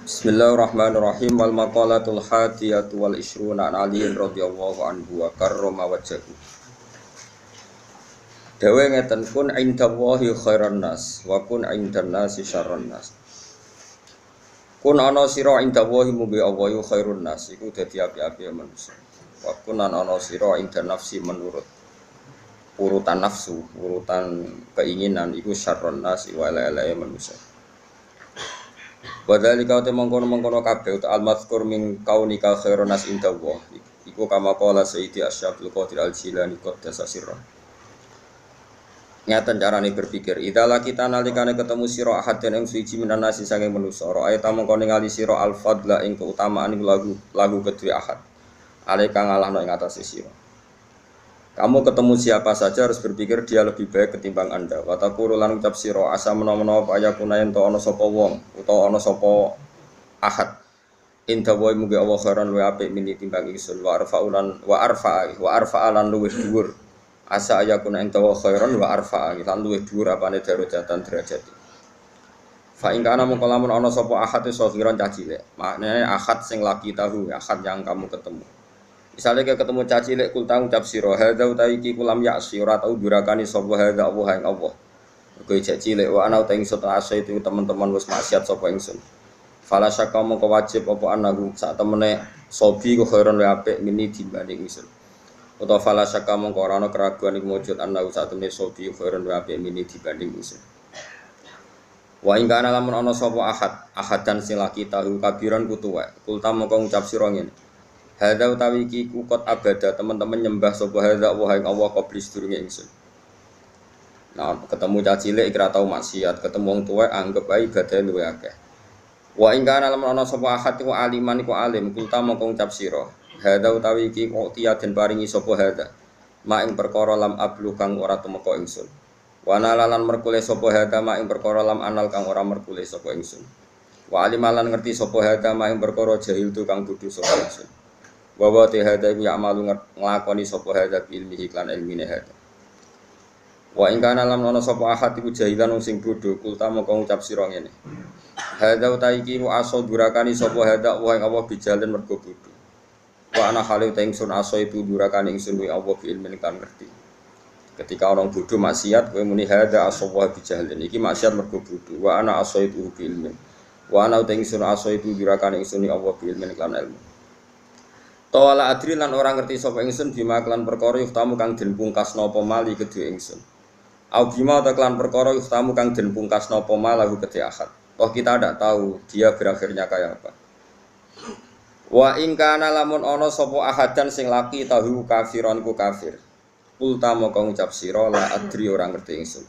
Bismillahirrahmanirrahim. Wal maqalatul hadiyatu wal ishruna an aliyin radhiyallahu anhu wa karrama wajhahu. Dawe ngeten kun indallahi khairan nas wa kun indan nasi syarran nas. Kun ana sira indallahi mubi Allah khairun nas iku dadi api-api manusia. Wa kun ana sira indan nafsi menurut urutan nafsu, urutan keinginan iku syarran nas wa la manusia. Wadhalika uta mengkono-mengkono kabeh uta al-mazkur min kaunika khairun nas indallah. Iku kama qala Sayyidi Asy'abul Qadir Al-Jilani qaddasa sirra. Nyatan carane berpikir, idza kita nalikane ketemu sira ahad den ing suci minan nasi saking manusa, ayat mengko ningali sira al-fadla ing keutamaan lagu kedue ahad. Ale kang ngalahno ing atase sira. Kamu ketemu siapa saja harus berpikir dia lebih baik ketimbang Anda. Watakuru lan ucap sira asa menawa ayakuna ento ana sapa wong utawa ana sapa ahad. Inta wa mugi Allah khairan wa apik mini timbang ingsun wa arfa'a lan luwih dhuwur. Asa ayakuna ento khairan wa arfa'a lan luwih dhuwur apane darajatan derajat. Fa in kana mongko lamun ana sapa ahad iso kiran cah cilik. Maknane ahad sing laki tahu, ahad yang kamu ketemu. Misalnya kayak ketemu caci lek kultang ucap siro hadza utawi iki kulam yaksi ora tau durakani sapa hadza Allah ing Allah. Kowe caci lek wa ana utawi ingsun asa itu teman-teman wis maksiat sapa ingsun. Fala syaka mongko wajib apa anahu sak temene sobi ku khairon wa apik mini dibanding ingsun. Utawa fala syaka mongko ora ana keraguan iku wujud anahu sak temene sobi khairon wa apik mini dibanding ingsun. Wa ing kana lamun ana sapa ahadan sing laki tahu kabiran kutuwa. Kultam mongko ngucap sira ngene. Hadza utawi iki kukot abada teman-teman nyembah sapa hadza wa ing Allah qabli sedurunge ingsun. Nah, ketemu caci cilik ora tau maksiat, ketemu wong tuwa anggap ae ibadah luwe akeh. Wa ing kana lamun ana sapa ahad iku aliman iku alim, kulta mongko ngucap sira. Hadza utawi iki kok den paringi sapa hadza. Ma ing perkara lam ablu kang ora tumeka ingsun. Wa nalalan merkule sapa hadza ma ing perkara lam anal kang ora merkule sapa ingsun. Wa alimalan ngerti sapa hadza ma ing perkara jahil tu kang bodho sapa ingsun. Wa te hadza iku ya'malu nglakoni sapa hadza ilmi iklan ilmine hadza. Wa ing kana lam ana sapa ahad iku jahilan sing bodho kulta moko ngucap sira ngene. Hadza utawi iki wa aso durakani sapa hadza wa ing Allah bijalen mergo bodho. Wa ana khali ta ingsun aso itu durakani ingsun wa Allah bi ilmin kan ngerti. Ketika orang bodho maksiat kowe muni hadza aso wa bijalen iki maksiat mergo bodho. Wa ana aso itu bi ilmin. Wa ana ta ingsun aso itu durakani ingsun wa Allah bi ilmin kan ilmu. Tawala adri lan orang ngerti sapa ingsun bima klan perkara yuftamu kang den pungkasna apa mali kedhe ingsun. Au bima ta klan perkara yuftamu kang den pungkasna apa malahu kedhe ahad. Toh kita tidak tahu dia berakhirnya kayak apa. Wa in kana lamun ana sapa ahadan sing laki tahu kafiron ku kafir. Kulta moko ngucap sira la adri orang ngerti ingsun.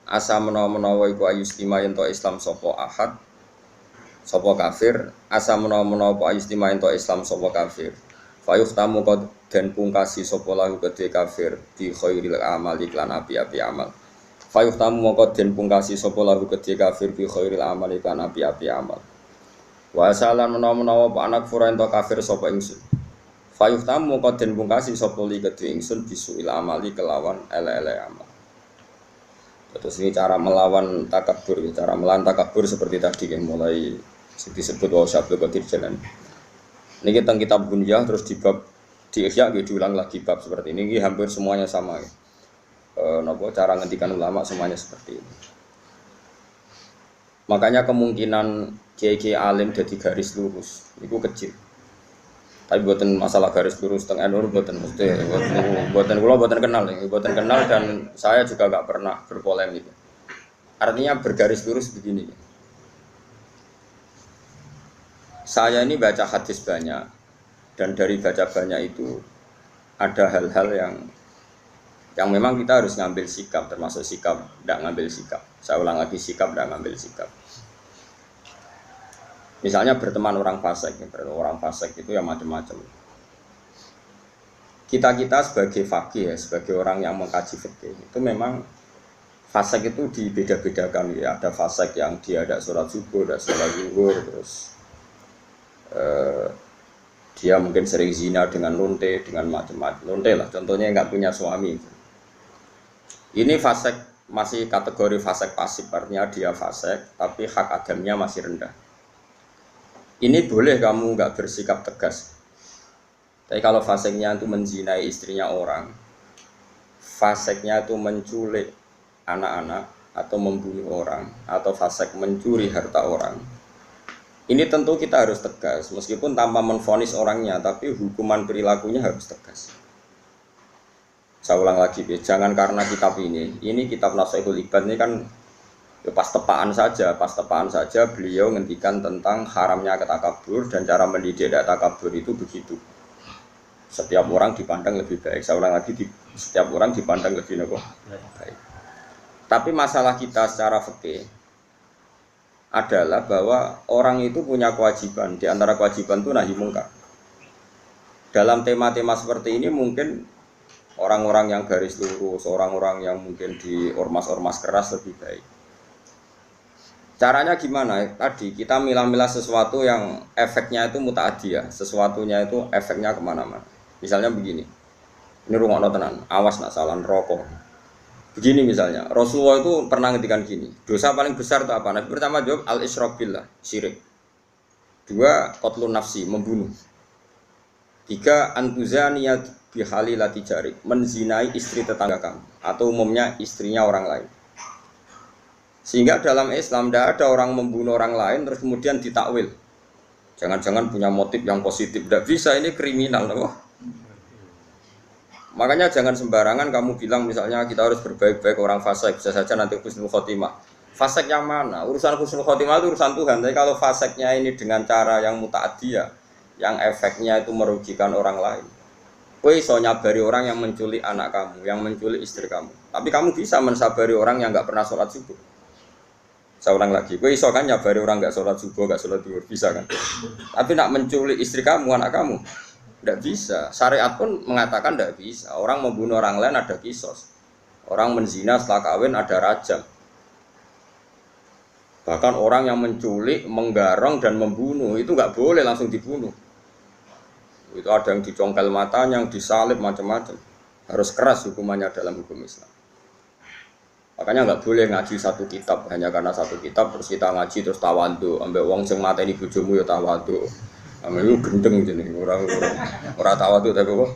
Asa menawa-menawa iku ayustima yen to Islam sapa ahad sapa kafir, asa menawa-menawa ayustima yen to Islam sapa kafir. Fayuh tamu kod dan pungkasi sapa lahu kedhe kafir di khairil amal iklan api-api amal. Fayuh tamu moko den pungkasi sapa lahu kedhe kafir bi khairil amal iklan api-api amal. Wa salan menawa-menawa pak anak fura ento kafir sapa ingsun. Fayuh tamu moko den pungkasi sapa li kedhe ingsun bisuil amali kelawan ele-ele amal. Terus ini cara melawan takabur, cara melawan takabur seperti tadi yang mulai disebut wa Asy'abul Qadir Jilani. Ini kita kitab Bunyah terus di bab di Ihya diulang lagi bab seperti ini hampir semuanya sama ya. Cara ngendikan ulama semuanya seperti ini. Makanya kemungkinan kiai alim jadi garis lurus itu kecil. Tapi buatan masalah garis lurus teng NU buatan mesti buatan kula buatan kenal dan saya juga nggak pernah berpolemik. Artinya bergaris lurus begini. Saya ini baca hadis banyak dan dari baca banyak itu ada hal-hal yang memang kita harus ngambil sikap, termasuk sikap tidak ngambil sikap. Saya ulang lagi, sikap tidak ngambil sikap. Misalnya berteman orang fasik itu ya macam-macam. Kita sebagai faqih ya, sebagai orang yang mengkaji fikih itu memang fasik itu dibeda-bedakan ya. Ada fasik yang dia ada sholat subuh, ada sholat zuhur, terus dia mungkin sering zina dengan lonte, dengan macam-macam lonte lah contohnya nggak punya suami. Ini fasik masih kategori fasik pasif, artinya dia fasik tapi hak adamnya masih rendah. Ini boleh kamu nggak bersikap tegas. Tapi kalau faseknya itu menzinai istrinya orang, faseknya itu menculik anak-anak atau membunuh orang, atau fasek mencuri harta orang. Ini tentu kita harus tegas, meskipun tanpa menvonis orangnya, tapi hukuman perilakunya harus tegas. Saya ulang lagi, jangan karena kitab ini kitab Nasihatul Ibad ini kan ya pas tepaan saja beliau ngendikan tentang haramnya takabur dan cara mendidik takabur itu begitu. Setiap orang dipandang lebih baik. Saya ulang lagi, setiap orang dipandang lebih baik. Tapi masalah kita secara fikih adalah bahwa orang itu punya kewajiban. Di antara kewajiban itu nahi mungkar. Dalam tema-tema seperti ini mungkin orang-orang yang garis lurus, orang-orang yang mungkin di ormas-ormas keras lebih baik. Caranya gimana? Tadi kita milah-milah sesuatu yang efeknya itu muta'adiyah, sesuatunya itu efeknya kemana-mana. Misalnya begini, ini rungokno tenan, awas nak salah rokok. Begini misalnya, Rasulullah itu pernah ngendikan gini, dosa paling besar itu apa? Nabi pertama jawab al-isyrak billah, syirik. 2, qatlun nafsi, membunuh. 3, antuzaniyat bihalilati jarik, menzinai istri tetangga kamu atau umumnya istrinya orang lain. Sehingga dalam Islam tidak ada orang membunuh orang lain terus kemudian ditakwil. Jangan-jangan punya motif yang positif, tidak bisa, ini kriminal loh. Makanya jangan sembarangan kamu bilang misalnya kita harus berbaik-baik orang fasik, bisa saja nanti husnul khotimah. Fasik yang mana? Urusan husnul khotimah itu urusan Tuhan. Tapi kalau fasiknya ini dengan cara yang muta'adiyah, yang efeknya itu merugikan orang lain. Kowe iso nyabari orang yang menculik anak kamu, yang menculik istri kamu. Tapi kamu bisa mensabari orang yang nggak pernah sholat subuh. Saya ulang lagi, kowe iso kan nyabari orang nggak sholat subuh, nggak sholat zuhur, bisa kan? Tapi nak menculik istri kamu, anak kamu, tidak bisa. Syariat pun mengatakan tidak bisa. Orang membunuh orang lain ada kisos. Orang menzina setelah kawin ada rajam. Bahkan orang yang menculik, menggarong dan membunuh itu nggak boleh langsung dibunuh. Itu ada yang dicongkel matanya, yang disalib macam-macam. Harus keras hukumannya dalam hukum Islam. Makanya nggak boleh ngaji satu kitab hanya karena satu kitab terus kita ngaji terus tawadhu, ambek wong sing mateni bojomu ya tawadhu. Amelu gendeng jenenge ora tawadhu tapi apa?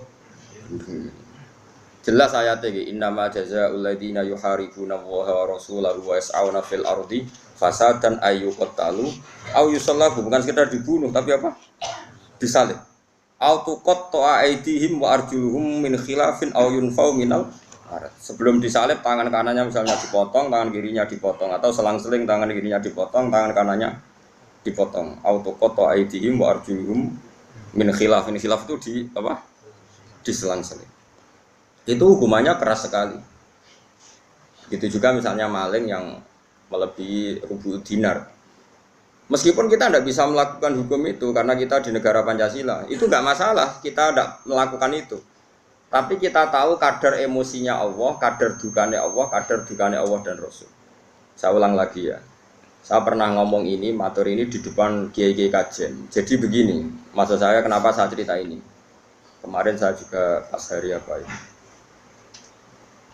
Jelas ayatnya iki innama jazaa'ul ladzina yuharibuna Allaha wa rasulahu wa yas'auna fil ardi fasadan ayyuqtalu aw yusallabu, bukan sekedar dibunuh tapi apa? Disalib. Au tuqatta'a aydihim wa arjuluhum min khilafin aw yunfau minal ard. Sebelum disalib tangan kanannya misalnya dipotong, tangan kirinya dipotong, atau selang-seling tangan kirinya dipotong, tangan kanannya dipotong. Au tuqatta'a aydihim wa arjuluhum min khilaf. Ini khilaf itu di apa? Diselang-seling. Itu hukumannya keras sekali. Gitu juga misalnya maling yang melebihi rubu dinar. Meskipun kita tidak bisa melakukan hukum itu karena kita di negara Pancasila, itu nggak masalah, kita tidak melakukan itu. Tapi kita tahu kadar emosinya Allah, kadar dukanya Allah dan Rasul. Saya ulang lagi ya. Saya pernah ngomong ini, matur ini di depan kiai-kiai kajian. Jadi begini, maksud saya kenapa saya cerita ini. Kemarin saya juga pas hari apa ini.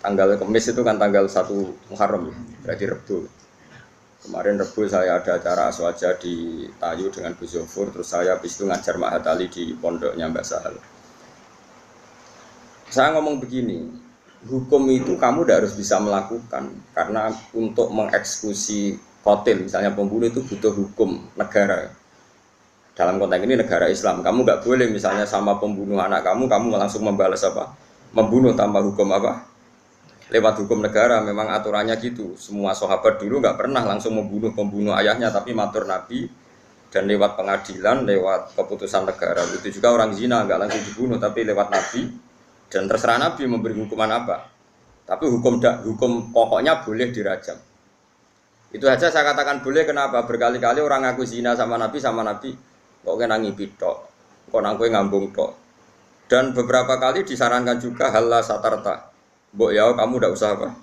Tanggal Kamis itu kan tanggal 1 Muharram, berarti Rebu. Kemarin Rebu saya ada acara aswaja di Tayu dengan Gus Zofur, terus saya habis itu ngajar Mahat Ali di pondoknya Mbak Sahal. Saya ngomong begini, hukum itu kamu tidak harus bisa melakukan, karena untuk mengeksekusi qatil, misalnya pembunuh itu butuh hukum negara. Dalam konteks ini negara Islam, kamu nggak boleh misalnya sama pembunuh anak kamu langsung membalas apa? Membunuh tanpa hukum apa? Lewat hukum negara, memang aturannya gitu. Semua sahabat dulu nggak pernah langsung membunuh pembunuh ayahnya, tapi matur Nabi dan lewat pengadilan, lewat keputusan negara. Itu juga orang zina nggak langsung dibunuh, tapi lewat Nabi dan terserah Nabi memberi hukuman apa. Tapi hukum pokoknya boleh dirajam. Itu aja saya katakan boleh. Kenapa? Berkali-kali orang ngaku zina sama Nabi kok kena ngipi tok, kok nangkue ngambung tok. Dan beberapa kali disarankan juga halla satarta. Mbok ya kamu tidak usah apa?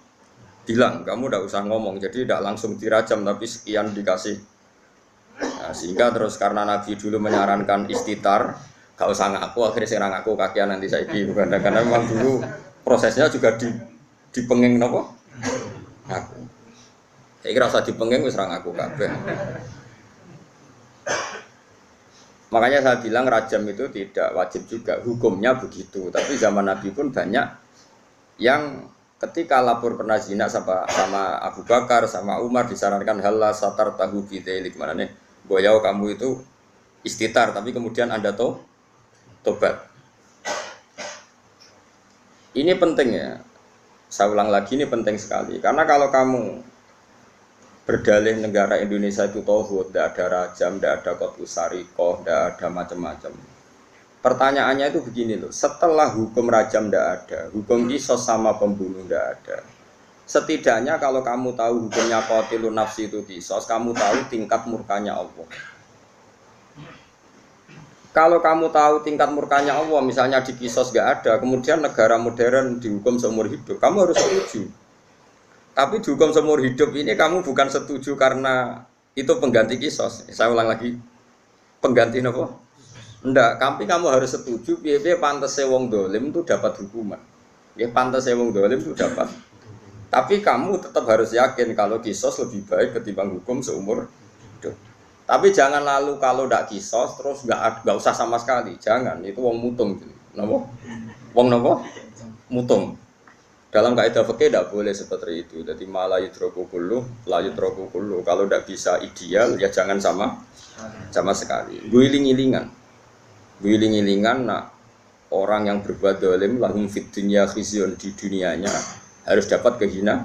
Bilang, kamu tidak usah ngomong. Jadi tidak langsung dirajam tapi sekian dikasih. Nah, sehingga terus karena Nabi dulu menyarankan istitar, gak usah ngaku, akhirnya saya ngaku kakian nanti saiki bukan. Karena memang dulu prosesnya juga dipenging nopo? Ngaku. Saya kira usah dipenging wis ra ngaku kabeh. Makanya saya bilang rajam itu tidak wajib juga, hukumnya begitu. Tapi zaman Nabi pun banyak yang ketika lapor pernah zina sama Abu Bakar, sama Umar disarankan halah satar tahu bidzalik, mana nih, boyau kamu itu istitar, tapi kemudian Anda tobat. Ini penting ya. Saya ulang lagi, ini penting sekali. Karena kalau kamu berdalih negara Indonesia itu tauhid, tidak ada rajam, tidak ada qat'us sariqah, tidak ada macam-macam. Pertanyaannya itu begini loh, setelah hukum rajam tidak ada, hukum qisas sama pembunuh tidak ada. Setidaknya kalau kamu tahu hukumnya qatilun nafsi itu qisas, kamu tahu tingkat murkanya Allah. Kalau kamu tahu tingkat murkanya Allah, misalnya di qisas nggak ada, kemudian negara modern dihukum seumur hidup, kamu harus setuju. Tapi dihukum seumur hidup ini kamu bukan setuju karena itu pengganti qisas. Saya ulang lagi, pengganti apa? Enggak, tapi kamu harus setuju piye-piye pantese wong dolim itu dapat hukuman. Ya pantese wong dolim itu dapat. Tapi kamu tetap harus yakin kalau qisas lebih baik ketimbang hukum seumur hidup. Tapi jangan lalu kalau ndak qisas terus nggak usah sama sekali. Jangan, itu wong mutung gitu. Napa? Wong napa? Mutung. Dalam kaidah fikih tidak boleh seperti itu. Jadi malah yutroku kullu, la yutroku kullu. Kalau tidak bisa ideal, ya jangan sama sekali. Guling-gilingan, nah orang yang berbuat dolim lahum fid dunya khizyun, di dunianya harus dapat dihina.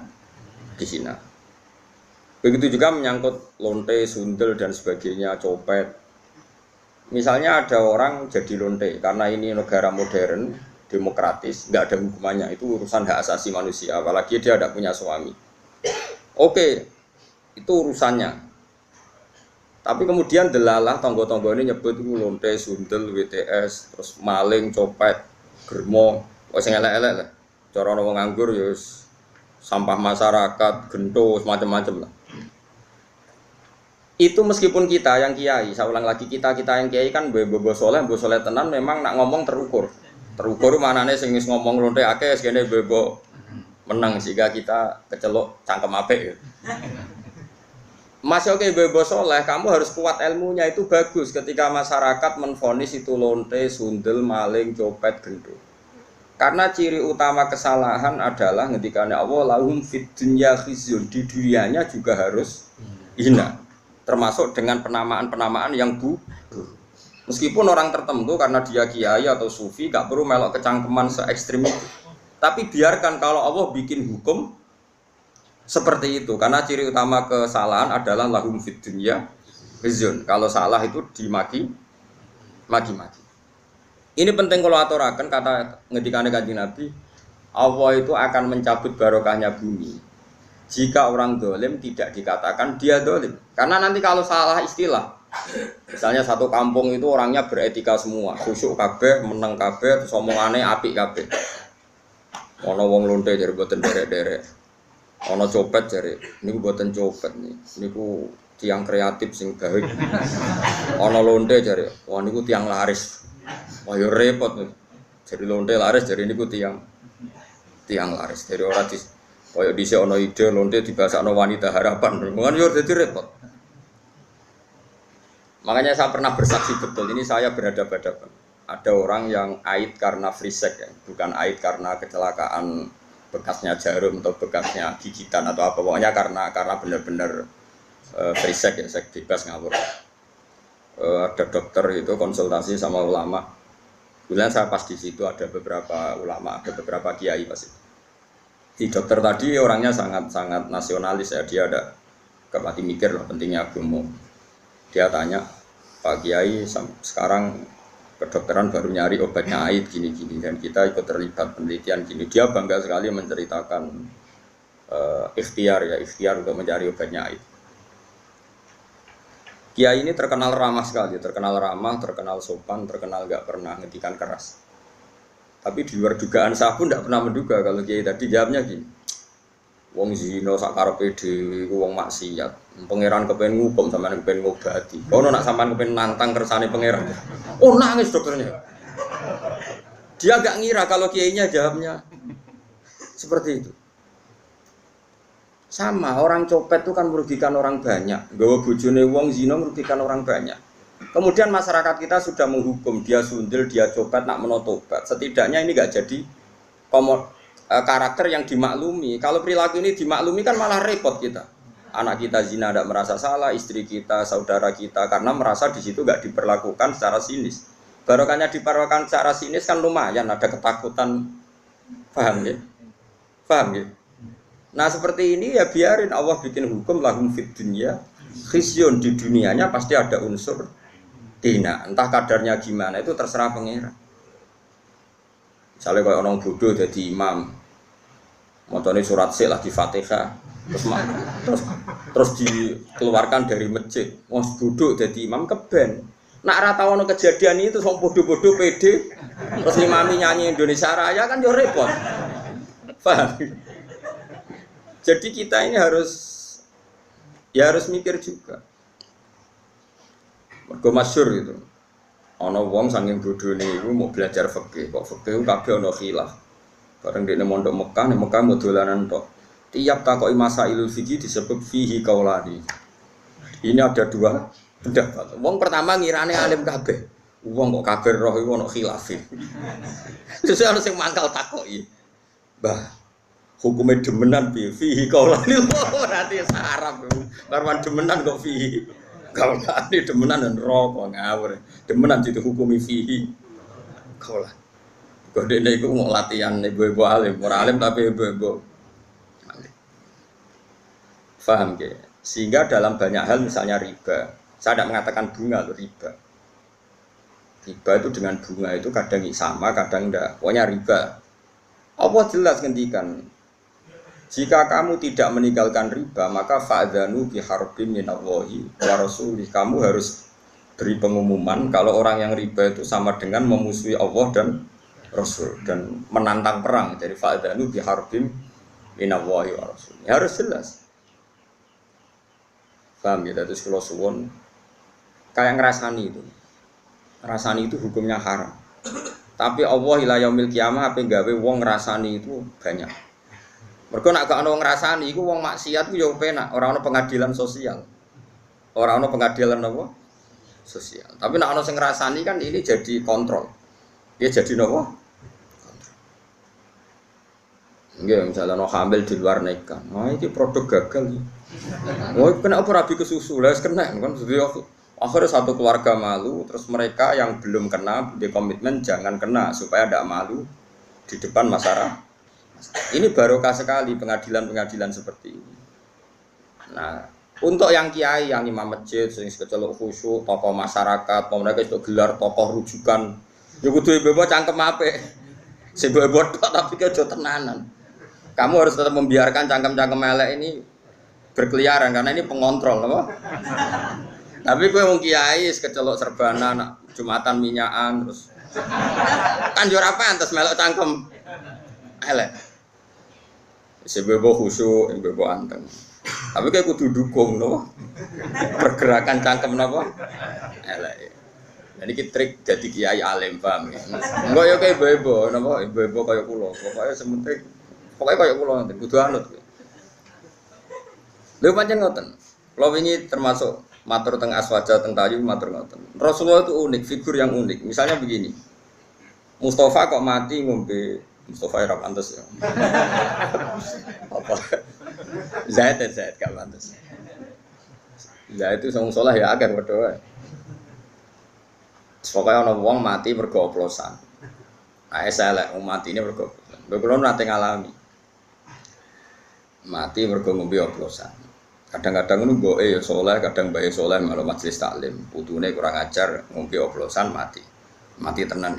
Begitu juga menyangkut lonte, sundel dan sebagainya, copet. Misalnya ada orang jadi lonte karena ini negara modern, demokratis, nggak ada hukumannya, itu urusan hak asasi manusia, apalagi dia tidak punya suami. Oke, itu urusannya. Tapi kemudian delalah tonggo-tonggo ini nyebut itu lonte, sundel, WTS, terus maling, copet, germo, sing elek-elek lah. Cara wong nganggur ya sampah masyarakat, gento, macam-macam lah. Itu meskipun kita yang kiai, saya ulang lagi, kita yang kiai kan bobo soleh tenan memang nak ngomong terukur manane sing wis ngomong lonte akeh sekene bobo menang sehingga kita kecelok cangkem apik gitu. Masih oke bobo soleh, kamu harus kuat ilmunya, itu bagus ketika masyarakat menvonis itu lonte, sundel, maling, copet, gendo. Karena ciri utama kesalahan adalah ngendikane Allah lahum fid dunya khizyun, di dunianya juga harus hina. Termasuk dengan penamaan yang meskipun orang tertentu karena dia kiai atau sufi gak perlu melok kecangkeman se ekstrim itu. Tapi biarkan kalau Allah bikin hukum seperti itu, karena ciri utama kesalahan adalah lahum fid dunya khizyun. Kalau salah itu dimaki. Ini penting kalau aturaken kata ngedikane Kanjeng Nabi, Allah itu akan mencabut barokahnya bumi jika orang dolim tidak dikatakan dia dolim. Karena nanti kalau salah istilah, misalnya satu kampung itu orangnya beretika semua, khusyuk kabeh, meneng kabeh, terus omongane apik kabeh. Ono wong lonte jare boten derek-derek. Ono copet jare niku boten copet nih. Niku tiang kreatif sing gawe. Ono lonte jare, wah niku tiang laris. Wah yo repot nih. Jadi lonte laris jare niku tiang laris. Dari ora kaya dhisik ana ide lonte dibasakno wanita harapan. Mungkin yo dadi repot. Makanya saya pernah bersaksi betul, ini saya berhadapan-hadapan. Ada orang yang aid karena free sex ya, bukan aid karena kecelakaan bekasnya jarum atau bekasnya gigitan atau apa, pokoknya karena benar-benar free sex ya, seks bebas ngawur. Ada dokter itu konsultasi sama ulama. Kemudian saya pas di situ ada beberapa ulama, ada beberapa kiai pasti. Di dokter tadi orangnya sangat nasionalis ya, dia ada kepati mikir loh pentingnya agama. Dia tanya, Pak Kiai sekarang kedokteran baru nyari obatnya aid gini-gini dan kita ikut terlibat penelitian gini. Dia bangga sekali menceritakan ikhtiar untuk mencari obatnya aid. Kiai ini terkenal ramah sekali, terkenal sopan, terkenal gak pernah ngedikan keras. Tapi di luar dugaan saya pun tidak pernah menduga kalau kiai tadi jawabnya gini. Wong zina sak karepe dhewe iku wong maksiat. Pangeran kepen ngukum sampean kepen ngobati. Kono nak sampean kepen nantang kersane pangeran. Oh nangis dokternya. Dia agak ngira kalau kiainya jawabnya seperti itu. Sama orang copet itu kan merugikan orang banyak. Gawa bojone wong zina merugikan orang banyak. Kemudian masyarakat kita sudah menghukum dia sundel, dia cobat, nak menotobat. Setidaknya ini nggak jadi karakter yang dimaklumi. Kalau perilaku ini dimaklumi kan malah repot kita. Anak kita zina tidak merasa salah, istri kita, saudara kita, karena merasa di situ nggak diperlakukan secara sinis. Barokahnya diperlakukan secara sinis kan lumayan, ada ketakutan, paham ya? Paham ya? Nah seperti ini ya biarin Allah bikin hukum lahum fid dunya khizyun, di dunianya pasti ada unsur hina, entah kadarnya gimana itu terserah pengira. Misalnya kalau orang bodoh jadi imam, motornya surat sih lagi Fatihah, terus dikeluarkan dari masjid, wong bodoh jadi imam keben. Nak rata ono kejadian itu wong bodoh-bodoh pede, terus imami nyanyi Indonesia Raya kan yo repot. Paham? Jadi kita ini harus mikir juga. Mergo masyhur gitu. Ana wong saking bodhone iku mau belajar fikih, kok fikih kabeh ana khilaf. Bareng dekne mondok Mekah, nek Mekah mau dolanan tok. Tiap takoki masailul fikih disebut fihi qaulani. Ini ada dua pendapat. Wong pertama ngirane alim kabeh. Wong kok kabeh roh iku ana khilaf. Terus ana sing mangkal takoki. Mbah, hukumnya demenan fihi qaulani berarti sarap. Karwan demenan kok fihi. Qaulani demenan dan rokok ngawur. Demenan dihukumi fihi qaulani. Kok dene iku mau latihan ibu-ibu alim, ora alim tapi ibu-ibu alim. Paham ke? Sehingga dalam banyak hal misalnya riba, saya tidak mengatakan bunga loh, riba. Riba itu dengan bunga itu kadang sama, kadang enggak. Pokoknya riba. Allah jelas ngendikan, jika kamu tidak meninggalkan riba, maka fa'dzanu biharbin minallahi wa rasulih. Kamu harus beri pengumuman kalau orang yang riba itu sama dengan memusuhi Allah dan Rasul dan menantang perang. Dari fa'dzanu biharbin minallahi wa rasulih. Harus jelas. Paham ya? Terus kalau suwon kayak ngerasani itu. Ngerasani itu hukumnya haram. Tapi Allah ila yaumil kiamah apa gawe wong ngrasani itu banyak. Mergo nek gak ana wong ngrasani iku wong maksiat ku yo penak, ora ana pengadilan sosial. Ora ana pengadilan apa? Sosial. Tapi nek ana sing ngrasani kan ini jadi kontrol. Ya jadi napa? Nggih, misalnya no hamil di luar nikah. Nah, ini produk gagal. Oh, kenapa rabi ke susu? Lah kena kan akhirnya satu keluarga malu, terus mereka yang belum kena di komitmen jangan kena supaya tidak malu di depan masyarakat. Ini barokah sekali pengadilan-pengadilan seperti ini. Nah, untuk yang kiai, yang imam masjid, sing kecelok khusyuk, tokoh masyarakat, mereka itu gelar tokoh rujukan. Ya kudu ibu cangkem apik. Sing ibu tapi kejo tenanan. Kamu harus tetap membiarkan cangkem-cangkem elek ini berkeliaran karena ini pengontrol, apa? Tapi gue wong kiai kecelok serbana, nak jumatan minyakan terus. Kan yo ora pantes melok cangkem elek. Sebebo khusyuk, sebebo anteng. Tapi kayak kudu dukung no. Pergerakan cangkem napa? Elek. Jadi kita trik jadi kiai alim paham ya. Enggak ya kayak ibu-ibu napa? Ibu-ibu kayak kula. Pokoknya sementing pokoknya kayak kula nanti kudu anut. Lha pancen ngoten. Kula wingi termasuk matur teng aswaja teng tayu matur ngoten. Rasulullah itu unik, figur yang unik. Misalnya begini. Mustafa kok mati ngombe Mustafa ora pantes ya. Apa? Zaid gak pantes. Zaid itu sing saleh ya akeh padha wae. Pokoknya ana wong mati mergo oplosan. Nah, elek wong mati ini mergo oplosan. Lha kula nate ngalami. Mati mergo ngombe oplosan. Kadang-kadang ngono mboke ya saleh, kadang bae saleh malah majelis taklim. Putune kurang ajar ngombe oplosan mati. Mati tenan.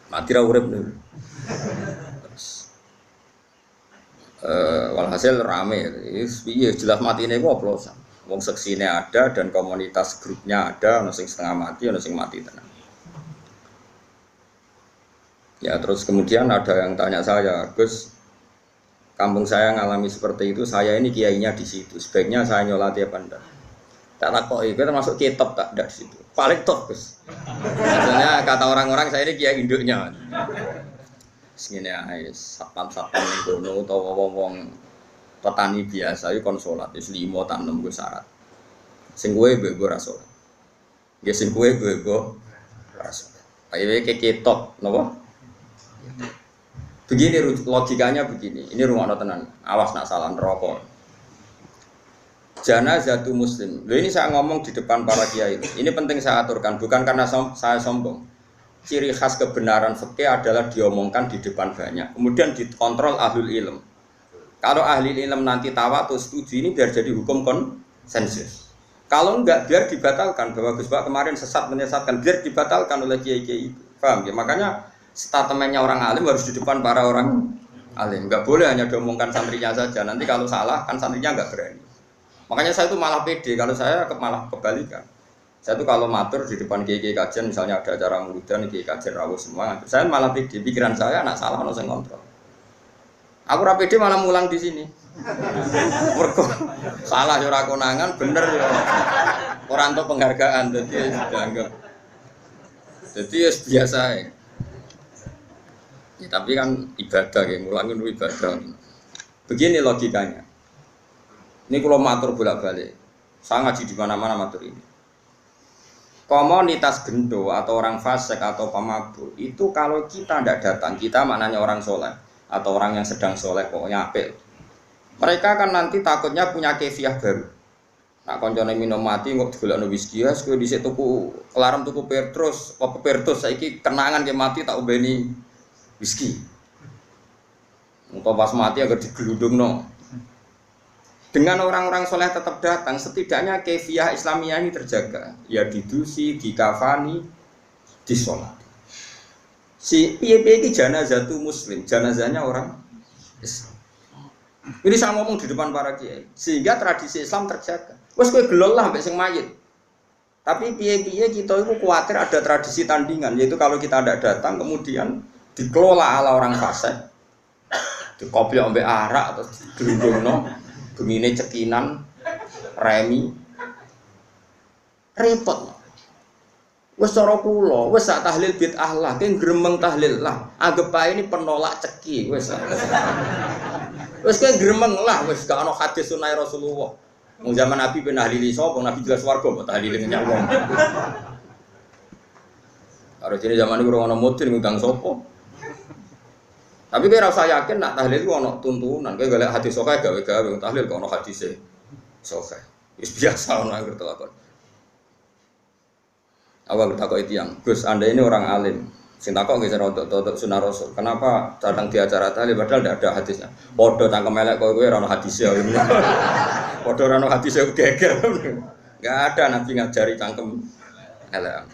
Mati ra urip lho. Walhasil rame. Piye jelas matine ku oplosan. Wong seksine ada dan komunitas grupnya ada, ono sing setengah mati, ono sing mati tenan. Ya terus kemudian ada yang tanya saya, Gus, kampung saya ngalami seperti itu, saya ini kiainya di situ, sebaiknya saya nyolati apa enggak? Tak takoki, kita masuk kitab tak ada di situ. Paling top, Gus. Maksudnya kata orang-orang saya ini kiai induknya. Segini ae, satpam-satpam ning kono utawa wong-wong petani biasa itu kon salat wis 5 ta 6 ku syarat. Sing kowe mbek ora salat. Nggih sing kowe go rasa. Ayo keketok, napa? Begini logikanya begini. Ini rumah tenan. Awas nak salah rokok. Janazatu muslim. Loh ini saya ngomong di depan para kiai. Ini penting saya aturkan, bukan karena saya sombong. Ciri khas kebenaran fikih adalah diomongkan di depan banyak, kemudian dikontrol ahlul ilm. Kalau ahli ilm nanti tawa atau setuju, ini biar jadi hukum konsensus. Kalau enggak, biar dibatalkan. Bahwa Gus Bak kemarin sesat menyesatkan, biar dibatalkan oleh kiai-kiai itu. Paham ya? Makanya statementnya orang alim harus di depan para orang alim. Enggak boleh hanya diomongkan santrinya saja. Nanti kalau salah, kan santrinya enggak berani. Makanya saya itu malah pede, kalau saya malah kebalikan. Saya tuh kalau matur di depan kiai kajian, misalnya ada acara muludan, kiai kajian rawuh semua, saya malah pede. Pikiran saya anak salah, ono sing kontrol. Aku ra pede malah mulang di sini. Mergo salah yo ora konangan, bener yo. Ora entuk penghargaan, dadi dianggap. Dadi wis biasa ya. Ya tapi kan ibadah ya, mulang itu ibadah. Begini logikanya. Ini kalau matur bolak-balik. Saya ngaji di mana-mana matur ini. Komunitas gendo atau orang fasik atau pemabuk itu kalau kita tidak datang, kita maknanya orang soleh atau orang yang sedang soleh pokoknya apik. Mereka kan nanti takutnya punya kefiah baru. Nak koncone minum mati kok digolekno whisky ya, kowe dhisik tuku kelarem tuku Petrus, apa Petrus saiki kenangan ke mati tak ubeni whisky. Engko pas mati agar digelundungno. Dengan orang-orang soleh tetap datang, setidaknya kefiah Islamiyah ini terjaga. Ya didusi, dikafani, disolat. Si piye-piye iki janazah muslim, janazahnya orang Islam. Ini saya ngomong di depan para kiai, sehingga tradisi Islam terjaga. Wes kowe gelol lah mbek sing mayit. Tapi piye-piye kita itu khawatir ada tradisi tandingan, yaitu kalau kita tidak datang kemudian dikelola ala orang fasik. Dikopiok mbek arak atau digelundungno. Gemine cekinan, remi, repot. Wes cara kula, wes sak tahlil bid'ah lah, ki gremeng tahlil lah. Anggap ae ini penolak ceki, wes. Wes ki gremeng lah, wes gak ono hadis sunah Rasulullah. Wong zaman Nabi ben tahlili sapa, Nabi jelas warga kok tahlile nyak wong. Karo dene zaman iku ora ono mudin ngundang sapa. Tapi kowe ora usah yakin nak tahlil ku ana tuntunan. Kowe golek hadis sahih gawe-gawe tahlil kok ana hadise sahih. Wis biasa ana ngerti lakon. Awal takok tiyang, Gus, Anda ini orang alim. Sing takok nggih untuk sunah Rasul. Kenapa datang di acara tahlil padahal tidak ada hadisnya? Padha cangkem elek kowe ora ana hadise. Padha ora ana hadise geger. Enggak ada Nabi ngajari cangkem elek.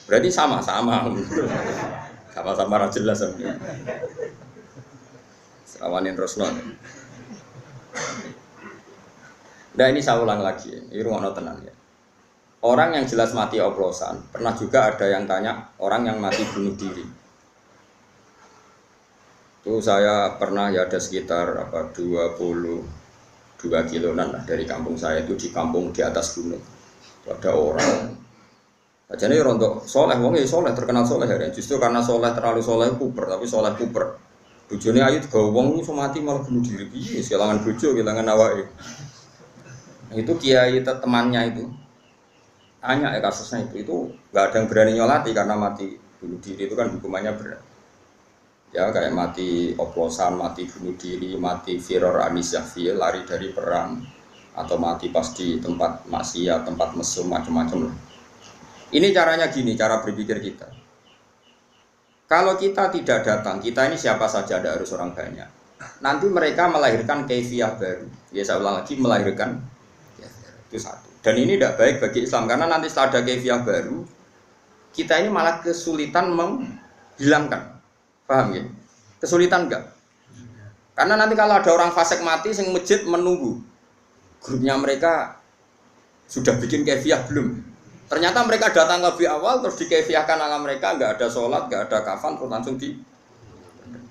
Berarti sama-sama. Sama-sama ra jelas sampeyan. Serawanin Rosnon. Nah ini saya ulang lagi, ini ruang tenan ya. Orang yang jelas mati oplosan, pernah juga ada yang tanya orang yang mati bunuh diri. Itu saya pernah ya ada sekitar 22 kiloan lah dari kampung saya, itu di kampung di atas gunung. Itu ada orang. Jadi rontok soleh, wong soleh terkenal soleh ya. Justru karena soleh terlalu soleh kuper, tapi soleh kuper. Bujone ayu juga wong iso mati malah bunuh diri. Piye kehilangan bojo, kehilangan awake. Nah, itu kiai temannya itu. Tanya ya kasusnya itu enggak ada yang berani nyolati karena mati bunuh diri itu kan hukumannya berat. Ya kayak mati oplosan, mati bunuh diri, mati firor anisyafi, lari dari perang atau mati pas di tempat maksiat, tempat mesum macam-macam lah. Ini caranya gini, cara berpikir kita. Kalau kita tidak datang, kita ini siapa saja, ada harus orang banyak. Nanti mereka melahirkan kefiah baru. Ya saya ulang lagi, melahirkan itu satu. Dan ini tidak baik bagi Islam karena nanti setelah ada kefiah baru, kita ini malah kesulitan menghilangkan. Paham ya? Kesulitan enggak? Karena nanti kalau ada orang fasik mati, sing masjid menunggu. Grupnya mereka sudah bikin kefiah belum? Ternyata mereka datang lebih awal terus dikefiahkan ala mereka, nggak ada sholat, nggak ada kafan, terus langsung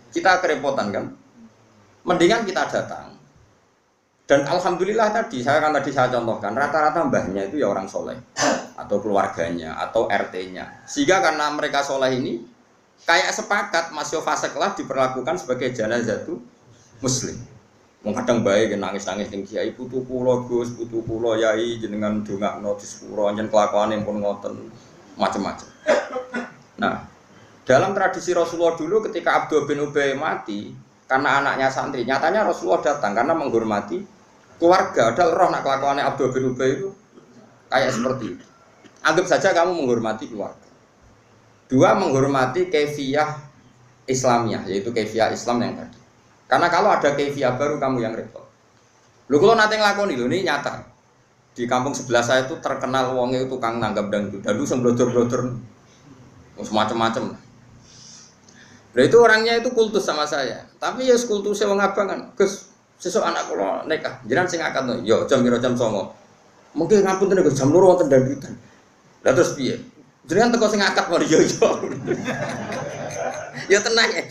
kita kerepotan kan. Mendingan kita datang. Dan alhamdulillah tadi saya contohkan rata-rata mbahnya itu ya orang soleh atau keluarganya atau RT-nya. Sehingga karena mereka soleh ini kayak sepakat Mas Yofasek lah diperlakukan sebagai janazah muslim. Wong kadang bae nangis-nangis ning kiai putu kula Gus, putu kula yai jenengan dongakno di sepuro anjen kelakuane pun ngoten macam-macam. Nah, dalam tradisi Rasulullah dulu ketika Abdul bin Ubay mati karena anaknya santri, nyatanya Rasulullah datang karena menghormati keluarga. Ada roh nak kelakuannya Abdul bin Ubay itu kayak seperti itu. Anggap saja kamu menghormati keluarga. Dua, menghormati kaifiyah Islamiyah, yaitu kaifiyah Islam yang tadi. Karena kalau ada kaifiyah baru kamu yang repot. Lu kalau nanti ngelakoni lu ini nyata. Di kampung sebelah saya itu terkenal wongnya itu tukang nanggap dangdut. Dangdut sembroder-broder macam-macam. Nah itu orangnya itu kultus sama saya. Tapi ya kultusnya wong abang kan. Gus, sesuk anak kula nikah. Jenengan sing akad to. Yo jam 9 Mungkin ngapunten Gus jam 2 wonten dangdutan. Lah terus piye? Jenengan teko sing akad mari yo. Ya tenang ya.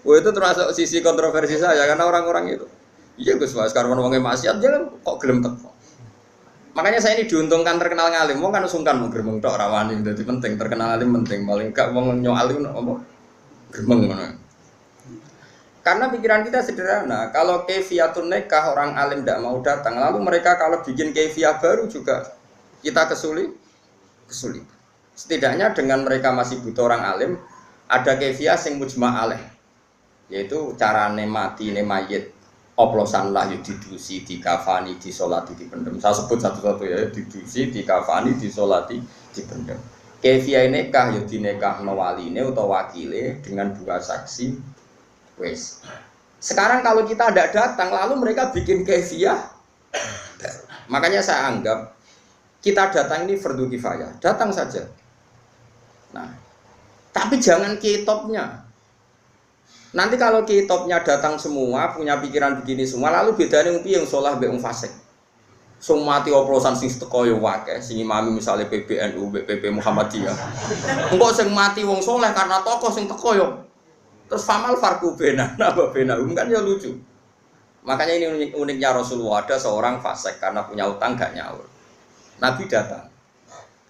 Wah itu termasuk sisi kontroversi saya karena orang-orang itu, iya Gus Mas, karena wongnya maksiat jangan kok gelem teko. Makanya saya ini diuntungkan terkenal ngalim, wong kan sungkan mau gremeng tok rawani, jadi penting terkenal alim penting, paling gak wong nyoalim apa gremeng ngono. Karena pikiran kita sederhana, kalau kaifiyatun nikah orang alim tidak mau datang, lalu mereka kalau bikin kaifiyah baru juga kita kesulitan. Setidaknya dengan mereka masih butuh orang alim, ada kaifiyah sing mujma' alaih. Yaitu carane mati ne mayit oplosan lah didusi, dikafani, disolati, dipendem. Saya sebut satu-satu ya, didusi, dikafani, disolati, dipendem. Kaifiyah nikah ya dinekahno waline utawa wakile dengan 2 saksi. Wes. Sekarang kalau kita tidak datang lalu mereka bikin kaifiyah. Makanya saya anggap kita datang ini fardu kifayah. Datang saja. Nah, tapi jangan kitopnya. Nanti kalau kitopnya datang semua, punya pikiran begini semua, lalu bedanya yang sholah be fasik. Sing mati oplosan sing teko yo akeh, sing imami misalnya PBNU, PP Muhammadiyah. Engko sing mati wong soleh karena tokoh sing teko yo. Terus famal farku bena, napa bena kan ya lucu. Makanya ini uniknya Rasulullah, ada seorang fasik karena punya utang gak nyaur. Nabi datang.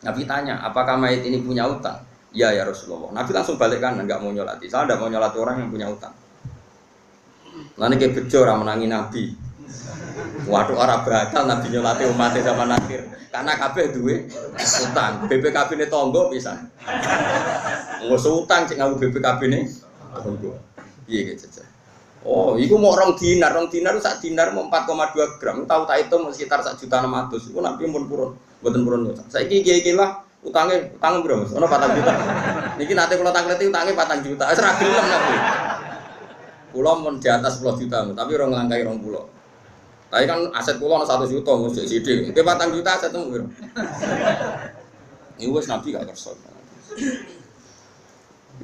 Nabi tanya, apakah mayit ini punya utang? Ya Rasulullah. Nabi langsung balik kanan, enggak mau nyolati. Saya enggak mau nyolati orang yang punya utang. Nanti kayak bejo orang menangi Nabi. Waduh orang bakal Nabi nyolati umatnya sama nakir. Karena kabeh duwe utang. BPKB ini tonggo bisa. Nggak utang cek ngaku BPKB ini tonggo. Iya gitu saja. Oh, itu mau orang dinar itu sak dinar mau 4,2 gram. Tahu tak itu sekitar 1.600.000. Itu Nabi pun purun, buatan purun. Saya kira utang bro, ono 4 juta. Niki nanti kalau tanglet utangnya 4 juta. Serah gelem nanti. Pulau mun di atas 10 juta, tapi orang langkai 20. Tapi kan aset pulau 1 juta, mesti sidik. Ke 4 juta aset temu bro. Ini wes Nabi gak kerson.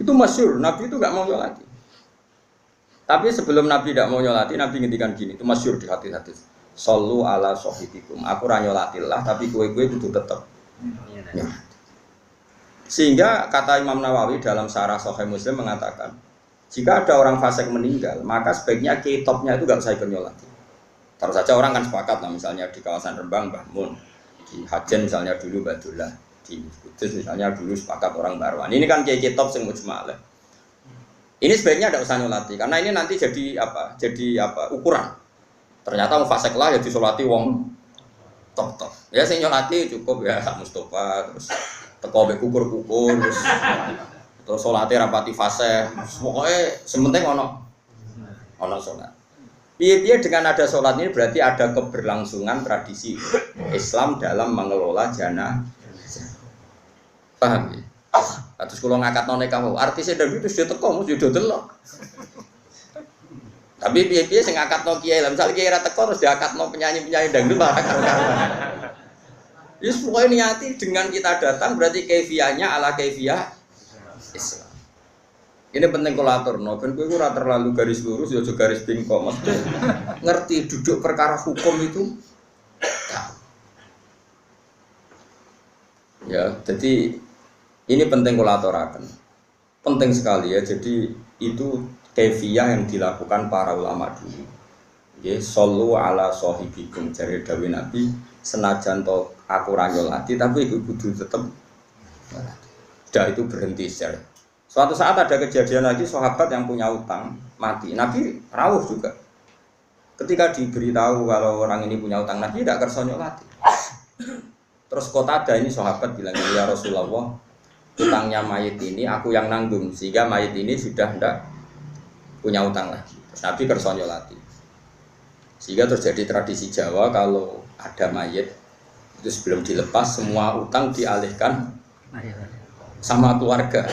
Itu masyhur, Nabi itu gak mau nyolati. Tapi sebelum Nabi tidak mau nyolati, Nabi ngendikan gini, itu masyhur di hadis-hadis. Sallu ala sahibikum. Aku ra nyolatillah, tapi kue-kue kudu tetep. Ya. Sehingga kata Imam Nawawi dalam Syarah Sahih Muslim mengatakan, jika ada orang fasik meninggal, maka sebaiknya kitopnya itu nggak usah ikut nyolati. Terus saja orang kan sepakat lah, misalnya di kawasan Rembang Mbah Mun, di Hajen misalnya dulu Badullah, di Kudus misalnya dulu sepakat orang Barwan. Ini kan kayak kitop sing mujma' alaih. Ini sebaiknya tidak usah nyolati, karena ini nanti jadi ukuran. Ternyata mau fasik lah ya disolati wong top. Ya sing nyolati cukup ya Mustafa terus teko mbek kukur-kukur terus salate rapati fase. Pokoke sementing ono salat. Piye-piye dengan ada salat ini berarti ada keberlangsungan tradisi Islam dalam mengelola jenazah. Paham ya? Terus kula ngakatno nikah artise ndang itu sudah teko mesti do delok. Tapi piye-piye sing ngakatno kiai lah, misal kiai ra teko terus diakatno penyanyi-penyanyi dangdut malah karo-karoan. Yes, pokoknya niati dengan kita datang berarti kaifiyahnya ala kaifiyah Islam. Ini penting kolator, no. Ben kowe ora terlalu garis lurus, ya aja garis bingkong. Mesti ngerti duduk perkara hukum itu. Ya, jadi ini penting kolatorakan. Penting sekali ya. Jadi itu kaifiyah yang dilakukan para ulama dulu. Ya, sallu ala sahibikum jare dawuh Nabi, senajan to aku ra nyolati tapi iku kudu tetep. Sudah itu berhenti saja. Suatu saat ada kejadian lagi sahabat yang punya utang mati. Nabi rawuh juga. Ketika diberitahu kalau orang ini punya utang, Nabi tidak kerso nyolati. Terus Qatadah ini sahabat bilang, ya Rasulullah, utangnya mayit ini aku yang nanggung, sehingga mayit ini sudah tidak punya utang lagi. Terus Nabi kerso nyolati. Sehingga terjadi tradisi Jawa kalau ada mayit itu sebelum dilepas semua utang dialihkan sama keluarga.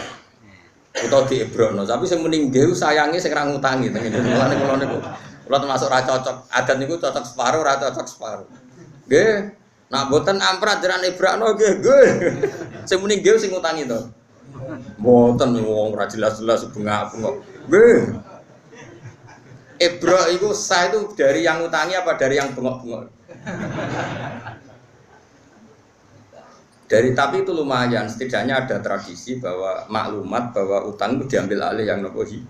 Atau di Ebrono, tapi sing meninggal sayangi sing ra ngutangi teng ngene. Mulane kula niku kula termasuk ra cocok. Adat niku cocok separuh, ra cocok separuh. Nggih. Nak mboten amprat jaran Ebrono nggih, nggih. Sing meninggal sing ngutangi to. Mboten wong ra jelas-jelas bengak-bengok. Nggih. Ebro iku sah itu dari yang ngutangi apa dari yang bengok-bengok? Tapi itu lumayan, setidaknya ada tradisi bahwa maklumat bahwa utang itu diambil alih yang nopo hidup.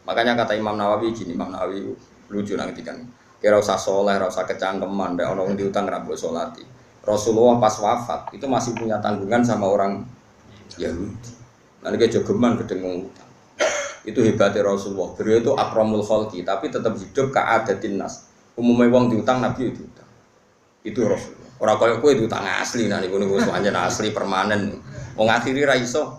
Makanya kata Imam Nawawi gini, Imam Nawawi lucu nanti kan, kira usah soleh, usah kecangkeman, deh orang diutang rabu solati. Rasulullah pas wafat itu masih punya tanggungan sama orang Yahudi. Nanti kayak jogeman kedengung utang. Itu hebatnya Rasulullah. Beliau itu akramul khalqi, tapi tetap hidup ka'adatin nas. Umumnya wong diutang, Nabi itu utang. Itu Rasulullah. Orang kaya kowe itu utang asli, nah niku pancen asli permanen. Wong akhiri ra iso.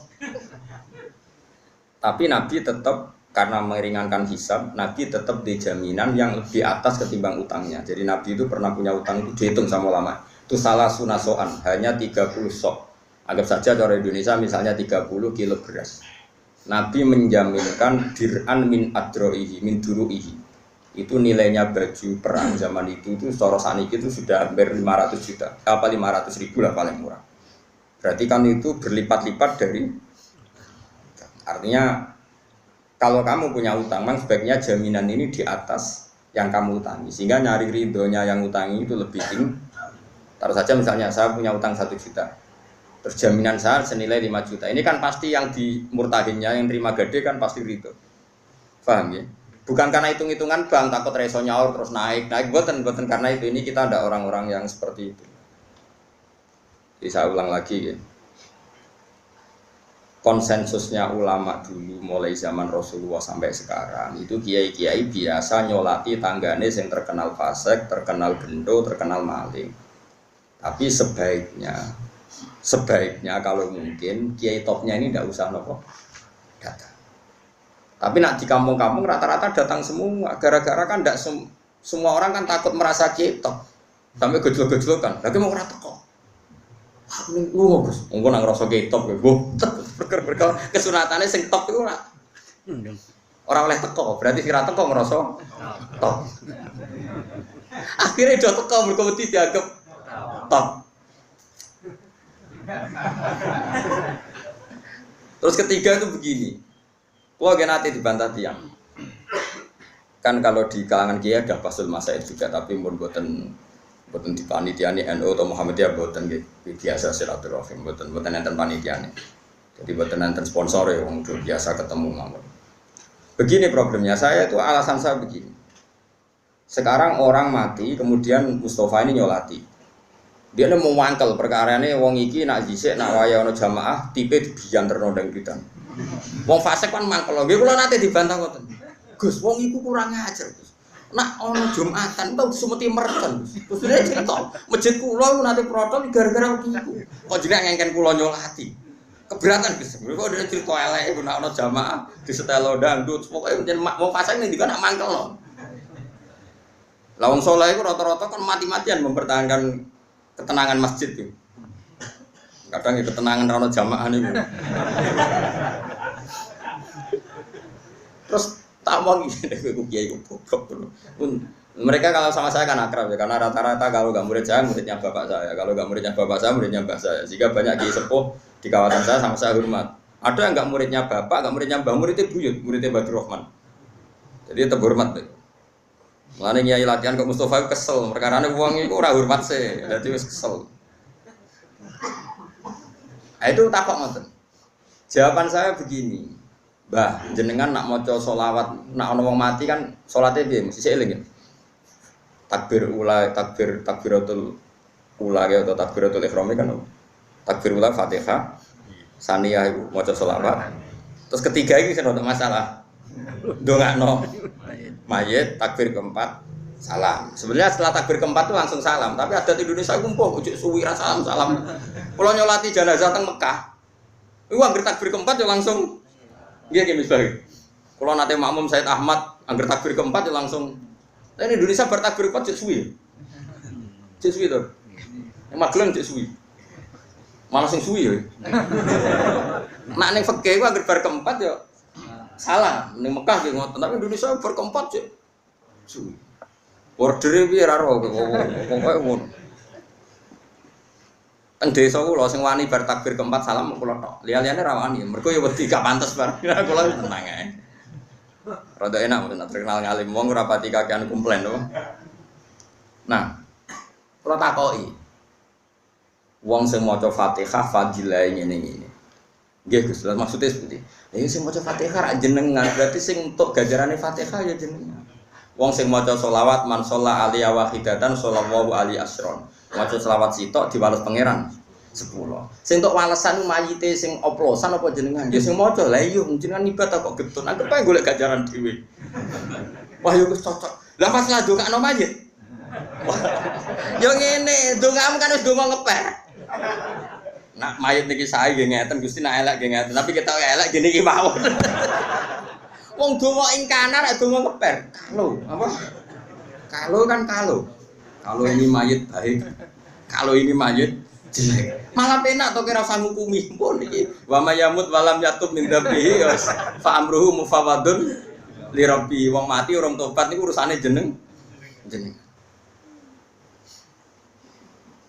Tapi Nabi tetap karena meringankan hisab, Nabi tetap di jaminan yang lebih atas ketimbang utangnya. Jadi Nabi itu pernah punya utang itu dihitung sama ulama. Itu salah sunasoan, hanya 30 sok. Anggap saja cara Indonesia misalnya 30 kilo beras. Nabi menjaminkan dir'an min adro'ihi, min duru'ihi. Itu nilainya baju perang zaman itu secara saniki itu sudah hampir 500 juta, apa 500 ribu lah paling murah. Berarti kan itu berlipat-lipat dari, artinya kalau kamu punya utang, memang sebaiknya jaminan ini di atas yang kamu utangi, sehingga nyari ridhonya yang utangi itu lebih tinggi. Taruh saja misalnya saya punya utang 1 juta, terus jaminan saya senilai 5 juta, ini kan pasti yang dimurtahinnya, yang terima gede kan pasti ridho. Paham ya? Bukan karena hitung-hitungan bang, takut reso nyaur terus naik, buatan karena itu. Ini kita ada orang-orang yang seperti itu. Jadi saya ulang lagi ya. Konsensusnya ulama dulu mulai zaman Rasulullah sampai sekarang itu kiai-kiai biasa nyolati tanggane yang terkenal fasik, terkenal gendo, terkenal maling. Tapi sebaiknya kalau mungkin kiai topnya ini tidak usah nopo datang. Tapi nak di kampung-kampung rata-rata datang semua, gara-gara kan tidak semua orang kan takut merasa kitok, sampai gejol-gejol kan. Lagi mau rata kok, lu bagus, gue nang rasa kitok, gue berker kesunatannya sing top itu orang oleh teko, berarti kira teko merasa top. Akhirnya udah teko berkomedi dianggap top. Terus ketiga itu begini. Wah, nanti dibantah tiang. Kan kalau di kalangan kiai ada Basul Masaid juga, tapi mun boten di panitiane NU atau Muhammadiyah boten biasa silaturahim, boten enten panitiane. Jadi boten enten sponsor ya wong biasa ketemu mawon. Begini problemnya, saya itu alasan saya begini. Sekarang orang mati, kemudian Mustafa ini nyolati. Dia mau wangkel perkarane wong iki nak dhisik nak waya ana jamaah tipe dianterno ndang pitan. Wong fasik kan mangkel. Nggih kula nate dibantah ngoten. Gus, wong iku kurang ajar, Gus. Nak ana Jumatan tau sumeti merken. Terus dia cerita, masjid kula nate protol gara-gara iku. Kok jenengan ngengken kula nyolati. Keberatan Gus. Kok dia cerita elek nak ana jamaah disetelo dangdut. Pokoke njen wong fasik ning dikon nak mangkel. Lah wong saleh iku rata-rata kan mati-matian mempertahankan ketenangan masjid itu. Kadang ya ketenangan rano jamaah nih. Terus tak mau gini, aku kiai goblok. Mereka kalau sama saya kan akrab ya, karena rata-rata kalau nggak murid saya muridnya bapak saya, kalau nggak muridnya bapak saya muridnya mbah saya. Jika banyak kiai sepuh di kawasan saya sama saya hormat. Ada yang nggak muridnya bapak, nggak muridnya mbah, muridnya buyut, muridnya Badrul Rahman. Jadi tetap hormat deh. Mulane nyai latihan ke Mustafa kesel, perkarane wong iku ora hormat sih, dadi wis kesel. Itu takok ngoten. Jawaban saya begini, Mbah, jenengan nak maca selawat, nak ana wong mati kan salate piye? Mesti eling. Takbir ula, takbiratul ula atau takbiratul ihram kan. Takbir ula Fatihah, Saniyah iku maca selawat. Terus ketiga iki sing ono masalah. Ndongakno mayit takbir keempat salam. Sebenarnya setelah takbir keempat itu langsung salam, tapi adat Indonesia kumpuh ojo suwi ra salam. Kula nyolati jenazah teng Mekah. Iku anggere takbir keempat yo langsung nggih nggih misbah. Kula nate makmum Said Ahmad anggere takbir keempat yo langsung. Tapi Indonesia bar takbir keempat cek suwi. Cek suwi to. Yang Magelang cek suwi. Malah sing suwi ya. Nak ning fikih ku anggere bar keempat yo salah. Ning Mekah nggih ngoten, tapi Indonesia bar keempat cek suwi. Ordere piye ra ro pokoke ngono. Teng desa kula sing wani bar takbir keempat salam kula tok. Liya-liyane ra wani. Mergo ya wedi gak pantes bar. Kula tenang ae. Rada enak mboten terkenal ngalim wong ora pati kakean komplain to. Nah, kula takoki. Wong sing maca Fatihah fadilah ngene-ngene. Nggih Gus, maksudnya seperti. Lah sing maca Fatihah ra jenengan, berarti sing entuk ganjarane Fatihah ya jenengan. Wong sing maca selawat man sholla alaihi wahidatan shallallahu alaihi asron. Maca selawat sitok diwales pangeran 10. Sing entuk walesan mayite sing oplosan apa jenengan? Ya sing maca. Lah iya jenengan ibadah kok getun. Anggap ae golek ganjaran dhewe. Wah yo wis cocok. Lah pas ngadongakno mayit. Yo ngene, dongamu kan wis donga ngeper. Nak mayit niki sae nggih ngeten Gusti nak elek nggih ngeten, tapi kita elek gini iki mawon. Wong donga ing kanan nek donga ngeper. Kalau apa? Kalau kan kalau. Kalau ini mayit baik. Kalau ini mayit jelek. Malah penak to kira usah ngukumi pun iki. Wa mayamut walam yatub min dzambihi fa amruhu mufawadun li rabbi. Wong mati urung tobat niku urusane jeneng.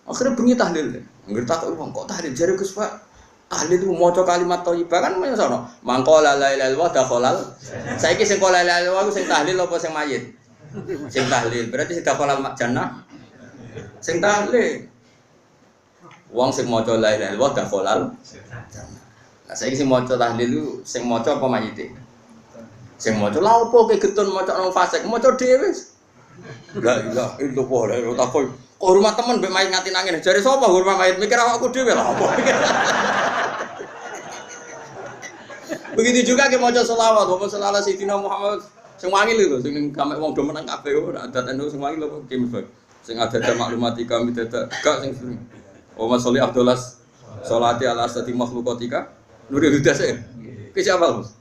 Akhirnya bengi tahlil. Ngerti tak wong kok tahlil jare Gus Pak. Tahlil itu maca kalimat thayyibah kan sono. Mangko la ilaha illallah dakhalal. Saiki sing la ilaha illallah sing tahlil apa sing mayit? Sing tahlil. Berarti sing dakhalal jannah. Sing tahlil. Wong sing maca la ilaha illallah dakhalal jannah. Lah saiki sing maca tahlil itu sing maca apa mayite? Sing maca lha opo ke getun maca nang fasik? Maca dhewe. La ilaha illallah ora takoi. Kok rumah temen mbek mayit ngati nangin. Jare sapa rumah mayit mikir awakku dhewe lha apa. Begitu juga ke maca selawat, wa sallallahu sayyidina Muhammad sing wangil lho sing ning kamek wong do menang kabeh ora adat endo sing wangil lho kim bag. Sing ada maklumatika mitata gak sing sering. Wa sholli afdalas sholati ala asati makhluqatika nuri hudas e. Ki siapa Mas?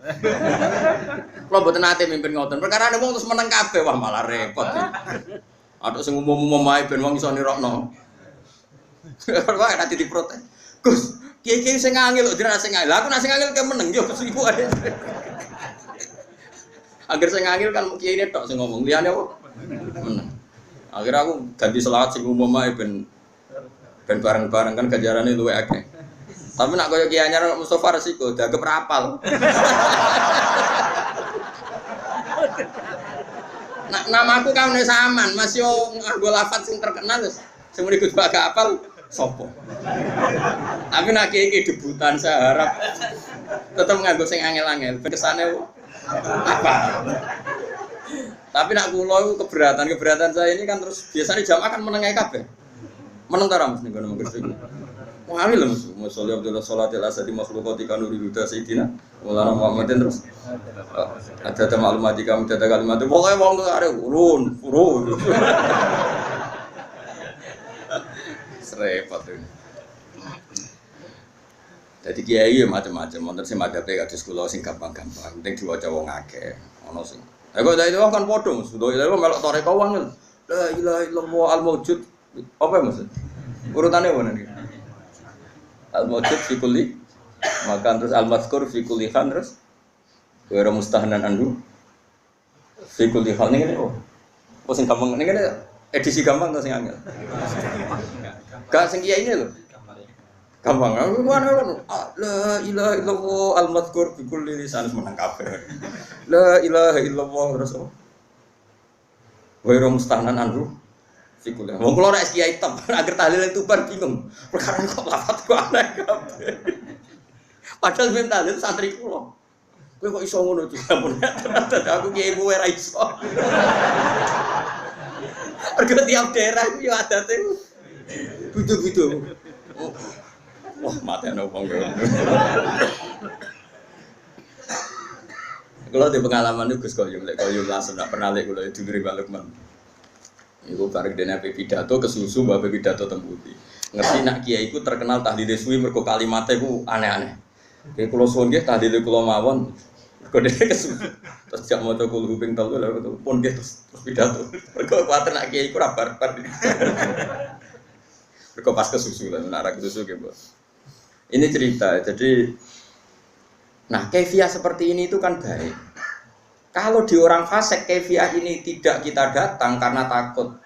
Kula mboten nate mimpin ngoten. Perkarane wong terus meneng kabeh wah malah repot. Atuk sing umum-umum ae ben wong iso nirokno. Kok ora diprotes. Gus, kiye-kiye sing angel kok dira sing angel. Lah aku nek sing angel ke meneng yo iku ae. Agar sing angel kan kiye ini tok sing ngomong, liyane apa? Meneng. Akhirnya aku ganti selawat sing umum ae ben bareng-bareng kan ganjarane luwih akeh. Tapi nak koyo Kiai Anyar Mustofa resiko dianggap rapal. Nak namaku kaune saman, Mas yo nganggo lafaz sing terkenal wis. Sing muni kudu gak apal sapa. Tapi nak iki debutan saya harap tetep nganggo sing angel-angel. Kesane apa? Tapi nak kula iku keberatan saya ini kan terus biasanya jamaah kan menengae kabeh. Meneng ta ra Mas ning kono mengko wali lho Mas. Masyaallah Abdullah sholatil asadi makhluqatika nuri huda sayidina Maulana Muhammadin terus ada maklumat kami ada kalimat pokoke wong arek urun. Serepot ini. Jadi kiai ya macam-macam, wonten sing madhape kados kula sing gampang-gampang, penting diwaca wong akeh. Ana sing. Lah kok dari wong kan padha, sudah itu melok toreko wong. La ilaha illallah al-maujud. Apa maksud? Urutane mana iki? Al-maujud fi kulli makan terus al-mazkur fi kulli khan terus wa mustahnan anhu fi kulli khan ngene oh. Oh sing gampang ngene edisi gampang to sing angel. Gak sing kiai ini lho. Gampang. La ilaha illallah al-mazkur fi kulli lisan menang kabeh. La ilaha illallah terus oh. Wa mustahnan anhu Sikule. Wong kula nek kiai top, agar tahlil itu bar bingung. Perkara kok lafat kok aneh kabeh. Padahal mim tahlil santri kula. Kowe kok iso ngono to? Ampun. Aku kiai mu ora iso. Mergo tiap daerah ku yo adate. Butuh-butuh. Wah, matene wong kene. Kalau di pengalaman itu Gus Koyum, langsung tidak pernah lihat kalau itu dari Balukman. Iku bareng dene pidato kesusu mbak pidato tembuti. Ngerti nak kiai iku terkenal tahlile suwi mergo kalimatnya iku aneh-aneh. Kayak kula suwun nggih tahlile kula mawon. Mergo dene kesusu. Terus jak maca kul huping telu lha pun nggih terus pidato. Mergo kuwatir nak kiai iku ra barbar. Mergo pas kesusu lah nak ra kesusu nggih, Mbak. Ini cerita. Jadi nah, kefiah seperti ini itu kan baik. Kalau di orang fasik kefiah ini tidak kita datang karena takut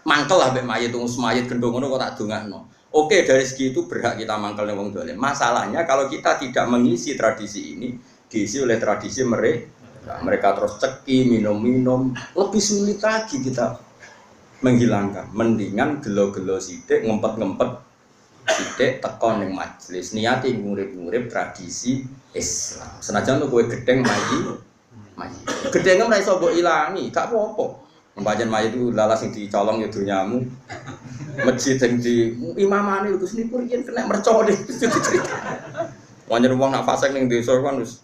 mangkel lah mbek mayit mayit gendong ngono kok tak dongakno. Oke, dari segi itu berhak kita mangkel ning wong dolim. Masalahnya kalau kita tidak mengisi tradisi ini, diisi oleh tradisi mereka. Mereka terus ceki, minum-minum, lebih sulit lagi kita menghilangkan. Mendingan gelo-gelo sithik, ngempet-ngempet sithik tekon ning majelis, niati ngurip-ngurip tradisi Islam. Senajan kowe gedeng mayit. Gedenge ora iso mbok ilangi, gak apa-apa. Pancen mayit itu lalas sing dicolong ya donyamu. Masjid sing di imamane Gus niku riyen kena mercone. Pancen wong nak fasik ning desa kan wis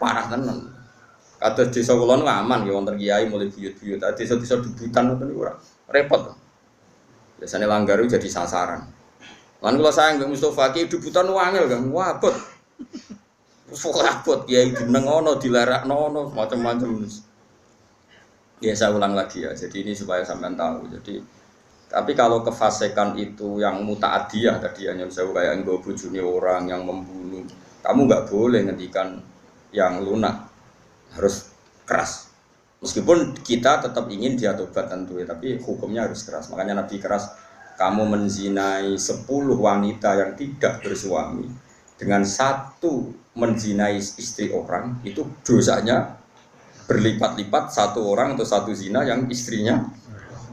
parah tenan. Kados desa kula nu aman ya wonten kiai mulai buyut-buyut. Desa-desa debutan ngoten niku ora repot. Biasane langgar itu jadi sasaran. Lan kula sayang mbek Mustofa ki debutan wangel kan, wabot. Abot kiai dinengono dilarakno ono macam-macam. Ya saya ulang lagi ya. Jadi ini supaya sampean tahu. Jadi tapi kalau kefasikan itu yang mutaadiyah tadi hanya saya kayak nggo bojone orang yang membunuh, kamu nggak boleh ngendikan yang lunak. Harus keras. Meskipun kita tetap ingin dia tobat tentu ya, tapi hukumnya harus keras. Makanya Nabi keras, kamu menzinai 10 wanita yang tidak bersuami dengan satu menzinai istri orang itu dosanya berlipat-lipat satu orang atau satu zina yang istrinya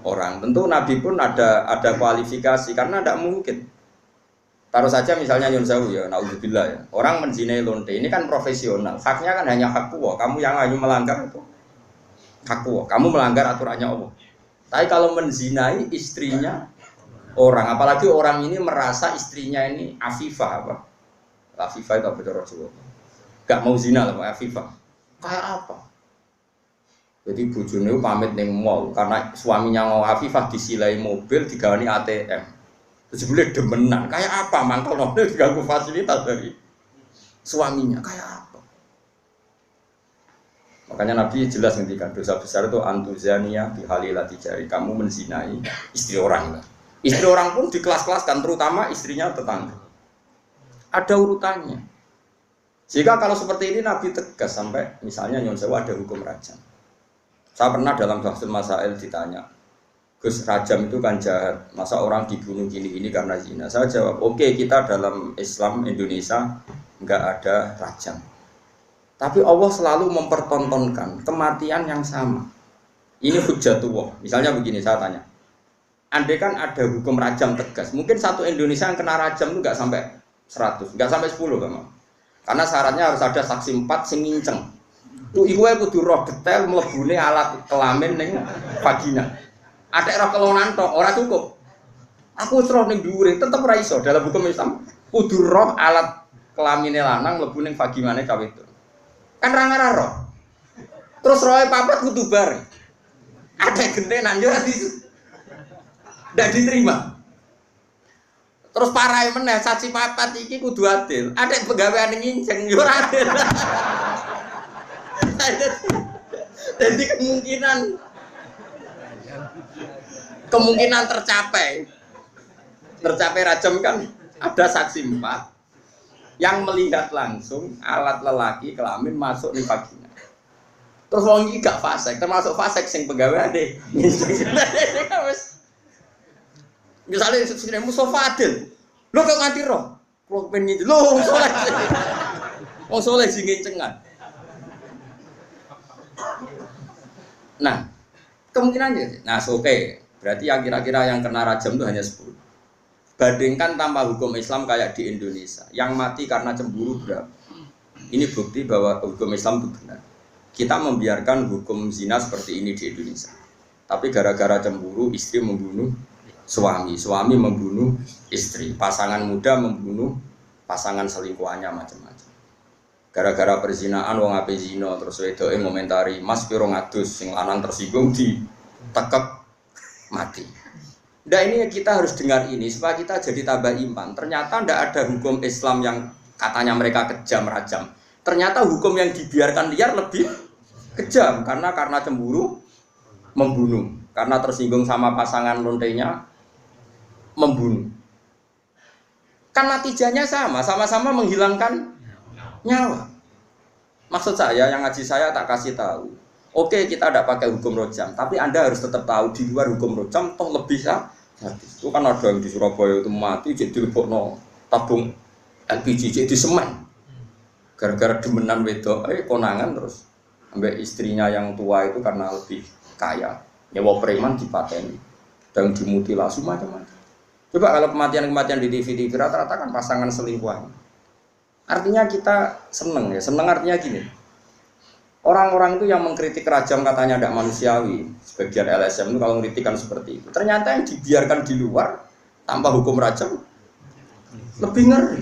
orang. Tentu Nabi pun ada kualifikasi karena tidak mungkin. Taruh saja misalnya Nyun Sewu ya, naudzubillah ya. Orang menzinai lonte ini kan profesional. Haknya kan hanya hak Allah. Kamu yang hanya melanggar itu hak Allah. Kamu melanggar aturannya Allah. Tapi kalau menzinai istrinya orang, apalagi orang ini merasa istrinya ini afifah apa? Afifah itu apa cara Jawa? Gak mau zina lah, Afifah. Kayak apa? Jadi bojone pamit ning mall karena suaminya mau Afifah disilai mobil digawani ATM. Terus boleh demenan. Kayak apa? Mangkel mobil diganggu fasilitas dari suaminya. Kayak apa? Makanya Nabi jelas ngendikan dosa besar itu antuzania bihalilati jari. Kamu menzinai istri orang lah. Istri orang pun di kelas-kelaskan, terutama istrinya tetangga. Ada urutannya. Jika kalau seperti ini Nabi tegas sampai misalnya Nyon Sewu ada hukum rajam. Saya pernah dalam Bahsul Masail ditanya, Gus rajam itu kan jahat, masa orang dibunuh gini-gini karena zina? Saya jawab, oke, kita dalam Islam Indonesia enggak ada rajam. Tapi Allah selalu mempertontonkan kematian yang sama. Ini hujjatullah. Misalnya begini, saya tanya. Andai kan ada hukum rajam tegas, mungkin satu Indonesia yang kena rajam itu enggak sampai 100, enggak sampai 10 kan? Karena syaratnya harus ada saksi 4 sing nginceng. Tuh iku wae kudu roh detail mlebune alat kelamin ning vagina. Ada roh kelonan tok ora cukup. Aku wis roh ning dhuwure tetep ora iso dalam hukum Islam. Kudu roh alat kelamine lanang mlebu ning vaginane cawe itu. Kan ra ngarah roh. Terus rohe papat kudu bareng. Ada gentenan yo ora ndak diterima. Terus parahe meneh saksi papat iki kudu adil. Ada pegawaian nginceng yo ora adil. Jadi kemungkinan tercapai rajam kan ada saksi 4 yang melihat langsung alat lelaki kelamin masuk di vagina. Terus wong iki gak fasik, termasuk fasik sing pegawai deh. Misalnya sesine Mustofa Adil. Lho kok nganti roh? Kulo pengen ngene. Lho wong saleh. Wong saleh sing ngencengan. Nah, kemungkinannya. Nah, oke. Berarti yang kira-kira yang kena rajam itu hanya 10. Bandingkan tanpa hukum Islam kayak di Indonesia. Yang mati karena cemburu berapa? Ini bukti bahwa hukum Islam itu benar. Kita membiarkan hukum zina seperti ini di Indonesia. Tapi gara-gara cemburu istri membunuh suami membunuh istri, pasangan muda membunuh pasangan selingkuhannya macam-macam. Gara-gara perzinaan wong ape zina terus wedoke ngomentari Mas piro ngadus sing lanang tersinggung ditekep mati. Nah ini kita harus dengar ini supaya kita jadi tambah iman. Ternyata tidak ada hukum Islam yang katanya mereka kejam rajam. Ternyata hukum yang dibiarkan liar lebih kejam karena cemburu membunuh, karena tersinggung sama pasangan lontenya membunuh. Kan natijahnya sama-sama menghilangkan nyawa. Maksud saya yang ngaji saya tak kasih tahu. Oke, kita tidak pakai hukum rojam, tapi Anda harus tetap tahu di luar hukum rojam toh lebih sadis. Itu kan ada yang di Surabaya itu mati jadi dilebokno tabung LPG jadi semen. Gara-gara demenan wedok, konangan terus ambek istrinya yang tua itu karena lebih kaya. Nyewa preman dipateni dan dimutilasi macam-macam. Coba kalau kematian-kematian di TV rata-rata kan pasangan selingkuhan. Artinya kita seneng ya, seneng artinya gini. Orang-orang itu yang mengkritik rajam katanya tidak manusiawi, sebagian LSM itu kalau mengkritikan seperti itu. Ternyata yang dibiarkan di luar tanpa hukum rajam lebih ngeri.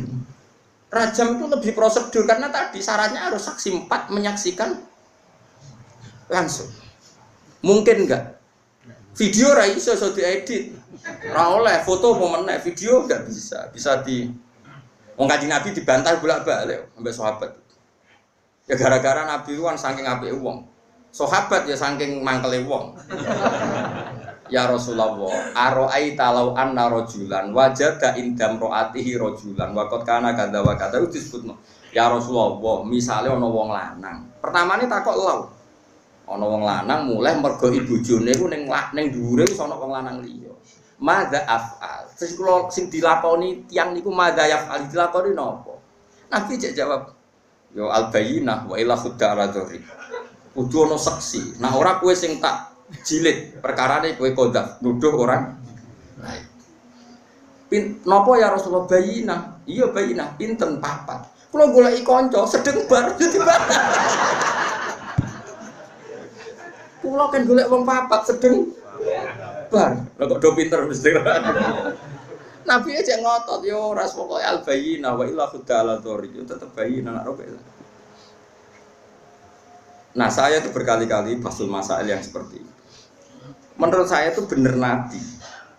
Rajam itu lebih prosedur karena tadi syaratnya harus saksi 4 menyaksikan langsung. Mungkin enggak? Video ra iso diedit. Ra oleh foto momennya, video enggak bisa. Bisa di wong Kanjeng Nabi dibantah bolak-balik sampai sahabat. Ya gara-gara Nabi kan saking apike wong. Sahabat ya saking mangkele wong. Ya Rasulullah, aro'aita law anna rajulan wajada indam ro'atihi rajulan wa qad kana kadza wa kadza disebutno. Ya Rasulullah, misale ana wong lanang. Pertamane takok law. Ana wong lanang mulai mergo ibojone iku ning dhuwure wis ana wong lanang liya. Madza af'al. Sing dilakoni tiyang niku madza yaf'al dilakoni napa? Nabi cek jawab, yo al-bayyinah wa ila khudda radhari. Kudu ana saksi. Nah ora kowe sing tak jilid perkarane kowe kodaf nuduh orang lain. Napa ya Rasulullah bayyinah? Iya bayyinah, pinten papat. Kula goleki kanca sedeng bar dadi batal. Kula kan golek wong papat sedeng bar. Lah kok do pinter mesti. Nabi aja ngotot yo ras pokoke al bayyinah wa illa khudala dzori yo tetep bayyinah nak robe. Nah, saya itu berkali-kali basul masail yang seperti itu. Menurut saya itu benar Nabi.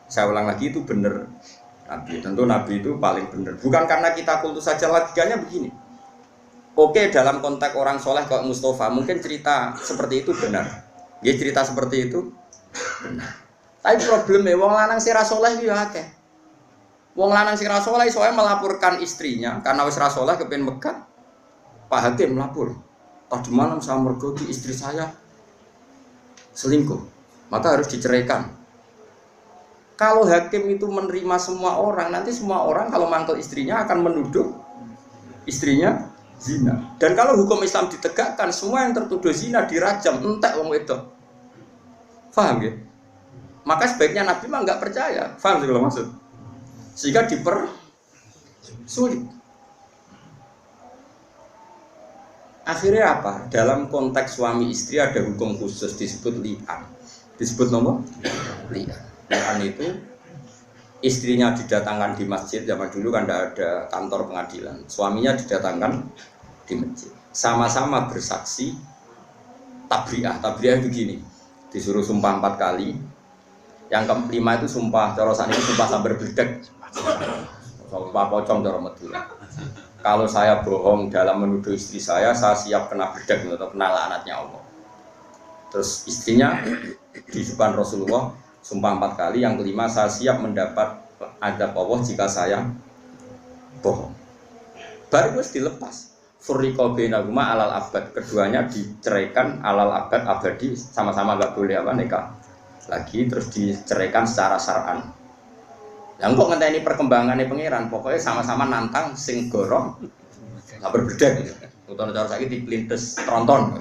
Saya ulang lagi itu benar Nabi. Tentu Nabi itu paling benar. Bukan karena kita kultus saja, logikanya begini. Oke, dalam konteks orang soleh kayak Mustafa, mungkin cerita seperti itu benar. Ya cerita seperti itu benar. Tapi problemnya, wong lanang si rasoleh dia akeh. Wong lanang si rasoleh soalnya melaporkan istrinya karena wis rasoleh kepen megat. Pak Hakim melapor. Tadi malam saya mergoki istri saya selingkuh, maka harus diceraikan. Kalau hakim itu menerima semua orang, nanti semua orang kalau mangkel istrinya akan menuduh istrinya zina. Dan kalau hukum Islam ditegakkan, semua yang tertuduh zina dirajam, entek wong wedok. Paham ya? Maka sebaiknya Nabi mah nggak percaya. Paham sih kalau maksud? Sehingga dipersulit. Akhirnya apa? Dalam konteks suami istri ada hukum khusus disebut li'an. Disebut nomor li'an. Li'an itu istrinya didatangkan di masjid, zaman dulu kan tidak ada kantor pengadilan. Suaminya didatangkan di masjid. Sama-sama bersaksi tabri'ah. Tabri'ah begini. Disuruh sumpah 4 kali. Yang kelima itu sumpah, cara saat ini sumpah sambar bledek. Sumpah pocong cara Madura. Kalau saya bohong dalam menuduh istri saya siap kena bedak atau kena laknatnya Allah. Terus istrinya di depan Rasulullah sumpah 4 kali, yang kelima saya siap mendapat azab Allah jika saya bohong. Baru harus dilepas. Furriqa bainahuma alal abad, keduanya diceraikan alal abad abadi, sama-sama enggak boleh nikah lagi, terus diceraikan secara syar'an. Yang kok ngenteni perkembangannya pangeran, pokoknya sama-sama nantang sing gorong nggak berbeda gitu. Utama cara saya dipelintes tronton.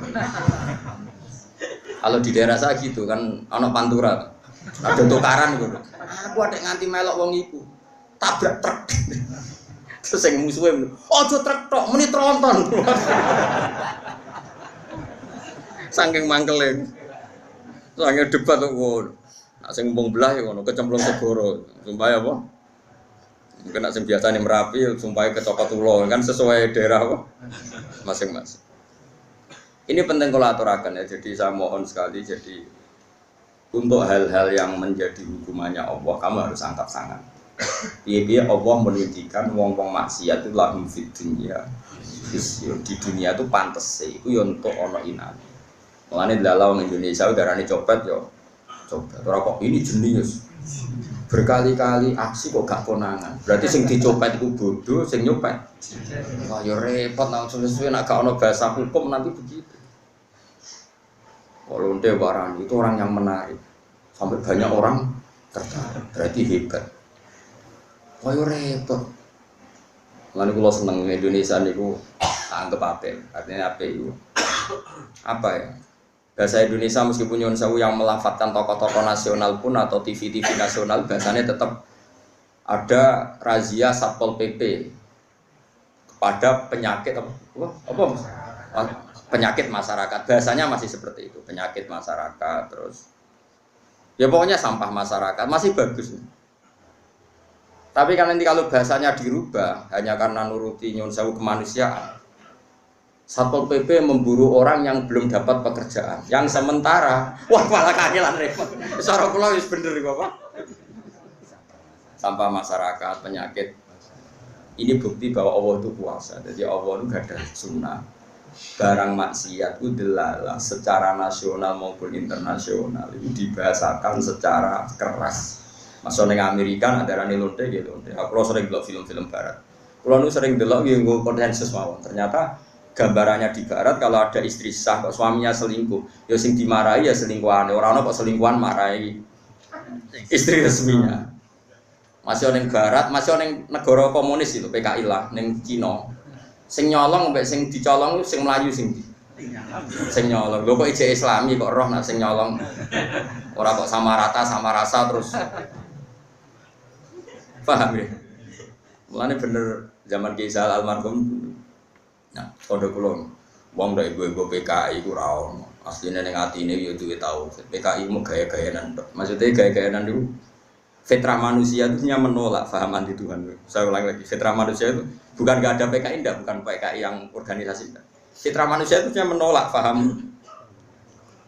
Kalau di daerah saya gitu kan, anak pantura, ada tukaran gitu. Aku ada nganti melok wong iku, tabrak truk. Terus yang musuhnya, ojo truk tok, meni tronton. Saking mangkelin, saking debat tuh. Sing mumpung belah ya ngono, kecemplung segoro. Sumpah apa? Mungkin nak sing biasane Merapi, sumpah kecokot ulo kan sesuai daerah apa masing-masing. Ini penting kalau aturakan ya. Jadi saya mohon sekali jadi untuk hal-hal yang menjadi hukumannya Allah kamu harus angkat tangan. Iya Allah menunjukkan wong-wong maksiat itu lahum fid dunya. Di dunia itu pantes sih, itu ya untuk ono inan. Mulane dalam Indonesia udarane copet yo. Copet. Ora kok ini jenius. Berkali-kali aksi kok gak konangan. Berarti sing dicopet iku bodoh, sing nyopet. Wah yo repot nang suwe-suwe nek gak ono bahasa hukum nanti begitu. Kalau lonte barang itu orang yang menarik. Sampai banyak orang tertarik. Berarti hebat. Wah yo repot. Mulane kula seneng Indonesia niku anggap apik. Artinya apik itu. Apa ya? Bahasa Indonesia meskipun nyuwun sewu yang melafatkan tokoh-tokoh nasional pun atau TV-TV nasional bahasanya tetap ada razia Satpol PP kepada penyakit apa penyakit masyarakat. Bahasanya masih seperti itu, penyakit masyarakat terus. Ya pokoknya sampah masyarakat masih bagus. Tapi kan nanti kalau bahasanya dirubah hanya karena nuruti nyuwun sewu kemanusiaan. Satpol PP memburu orang yang belum dapat pekerjaan. Yang sementara, wah malah kangelan repot. Cara kula wis bener kok, Pak. Sampah masyarakat, penyakit. Ini bukti bahwa Allah itu kuasa. Jadi Allah itu gak ada sunnah. Barang maksiat itu delalah secara nasional maupun internasional itu dibahasakan secara keras. Masuk ning Amerika ada rani lonte gitu. Aku sering delok film-film barat. Kulo nu sering delok nggo konsensus mawon. Ternyata gambarannya di barat kalau ada istri sah kok suaminya selingkuh, ya sing dimarahi ya selingkuhan. Orang kok selingkuhan marahi istri resminya. Masih ning barat, masih ning negara komunis itu PKI lah, ning Cina. Sing nyolong mbek sing dicolong sing mlayu sing nyolong. Lho kok ijek Islami kok roh nak sing nyolong. Ora kok sama rata sama rasa terus. Paham ya? Mulane bener zaman Kisah almarhum. Nah, kode kulon, wong dari ibu PKI ku ora ono. Asline ning atine yo duwe tau. PKI mu gaya-gayanan. Maksudnya gaya-gayanan itu fitrah manusia itu hanya menolak paham anti Tuhan. Saya ulang lagi, fitrah manusia itu bukan gak ada PKI ndak, bukan PKI yang organisasi. Fitrah manusia itu hanya menolak paham.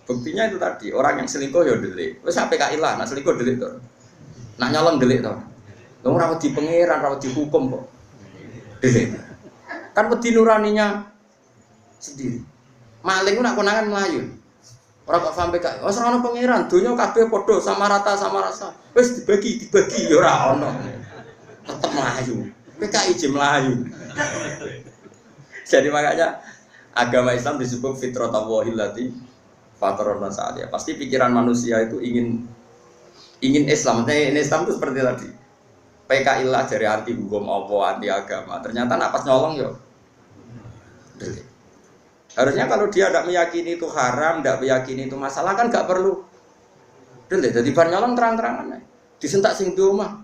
Buktinya itu tadi, orang yang selingkuh ya delik. Wis PKI lah, nak selingkuh delik to. Nak nyolong delik to. Wong ora wedi pangeran, ora wedi hukum kok. Delik. Kan wedi nuraninya sendiri. Maling ku nak konangan melayu. Ora kok sampe gak wis ora ono pangeran, donya kabeh padha sama rata sama rasa. Wis dibagi ya ora ono. Tetep melayu. PKI je melayu. Jadi makanya agama Islam disebut fitratallahi allati fatarana sa'aliyah. Pasti pikiran manusia itu ingin Islam. Maksudnya Islam itu seperti tadi. PKI lah dari anti hukum apa, anti agama. Ternyata napas nyolong yo. Harusnya kalau dia tidak meyakini itu haram, tidak meyakini itu masalah kan nggak perlu. Jadi bar nyolong terang-terangan. Disentak sing domah.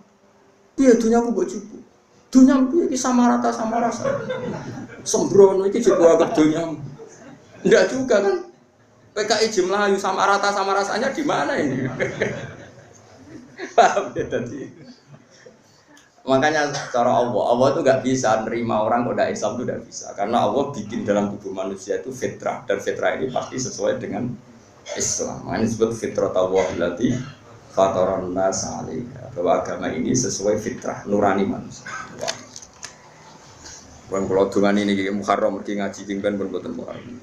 Piye dunyaku mbok cupu. Dunyamu iki sama rata sama rasa. Sembrono iki juga agak dunyamu. Enggak juga kan. PKI Melayu sama rata sama rasanya di mana ini? Paham ya tadi. Makanya cara Allah itu nggak bisa nerima orang kok Islam itu nggak bisa, karena Allah bikin dalam tubuh manusia itu fitrah, dan fitrah ini pasti sesuai dengan Islam. Makanya disebut fitrah Allah allati fataran nas 'alaiha, bahwa agama ini sesuai fitrah nurani manusia. Wong kula dongan ini Muharram mergi ngaji jengben pun boten Muharram.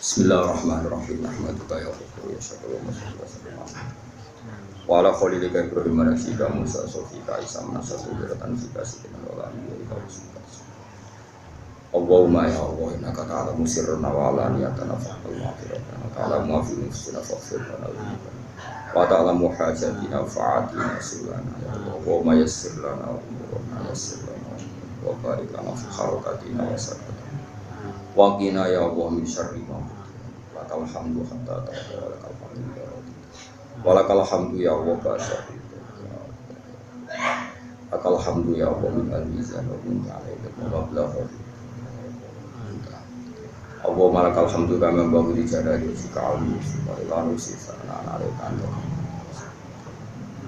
Bismillahirrahmanirrahim. Alhamdulillah ya wala khalilika Ibrahim nasika Musa sofika Isa nasatu beratan fika sikinan wala amilika usukas Allahumma ya Allah innaka ta'alamu sirrana wa alaniyatana fa'al ma'afiratan ta'alamu afi nufsina fa'afirana wa ta'alamu hajatina fa'atina silana ya Allah Allahumma yassir lana wa umurana yassir lana wa barik lana fi harakatina wa sarkatina wa qina ya Allah min syarri ma lakal hamdu hatta ta'ala lakal hamdu ya Allah walakal hamdu ya Allah basyar. Lakal hamdu ya Allah min al-mizan wa min ta'ala wa blagha. Allah malakal hamdu kama bangun di jada di kaum wa ilanu sifana narikan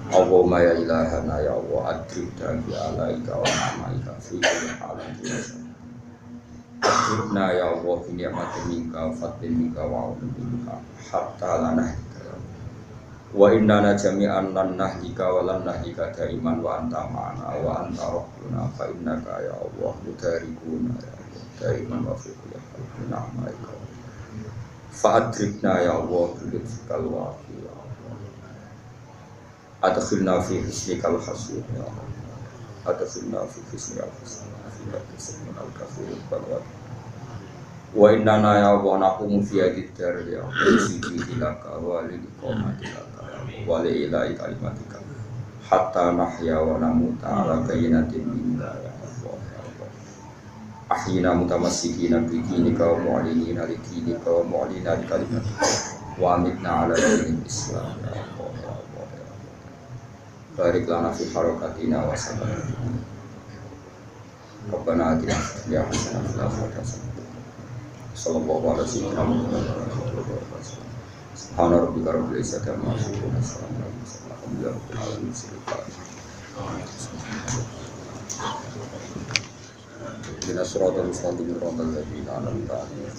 Allahumma ya ilahana ya Allah adrib dan bi alaika wa namaika fi kulli halin adribna ya Allah bi ni'matin minka fadlin minka wa aunin minka hatta lana wa innana jami'an lan nahdika wa lan nahdika daiman wa anta ma'ana wa anta rabbuna fa innaka ya Allah mudarikuna ya Allah daiman wa fi kulli halin na'maika fa adribna ya Allah bi lutfikal waqi ya Allah adkhilna fi hisnikal hasib ya Allah adkhilna fi hisnikal hasib fi kismin al-kafir wal wa innana ya Allah naqumu fi hadid dar ya Allah sidi tilaka wa li qamatilaka wa li ilahi kalimatika hatta nahya wa namuta ala kainatin minka ya Allah ya Allah ahyina mutamassikina bi dinika wa mu'linina li dinika wa mu'linina li kalimatika wa amitna ala dinil islam ya Allah ya Allah ya Allah barik lana fi harakatina wa sabaratina Rabbana atina fid dunya hasanah wa fil akhirati hasanah sallallahu alaihi wasallam subhana rabbika rabbil izzati amma yasifun wa salamun alal mursalin alhamdulillahi rabbil alamin Dina suratul mustaqim siratal ladzina an'amta alaihim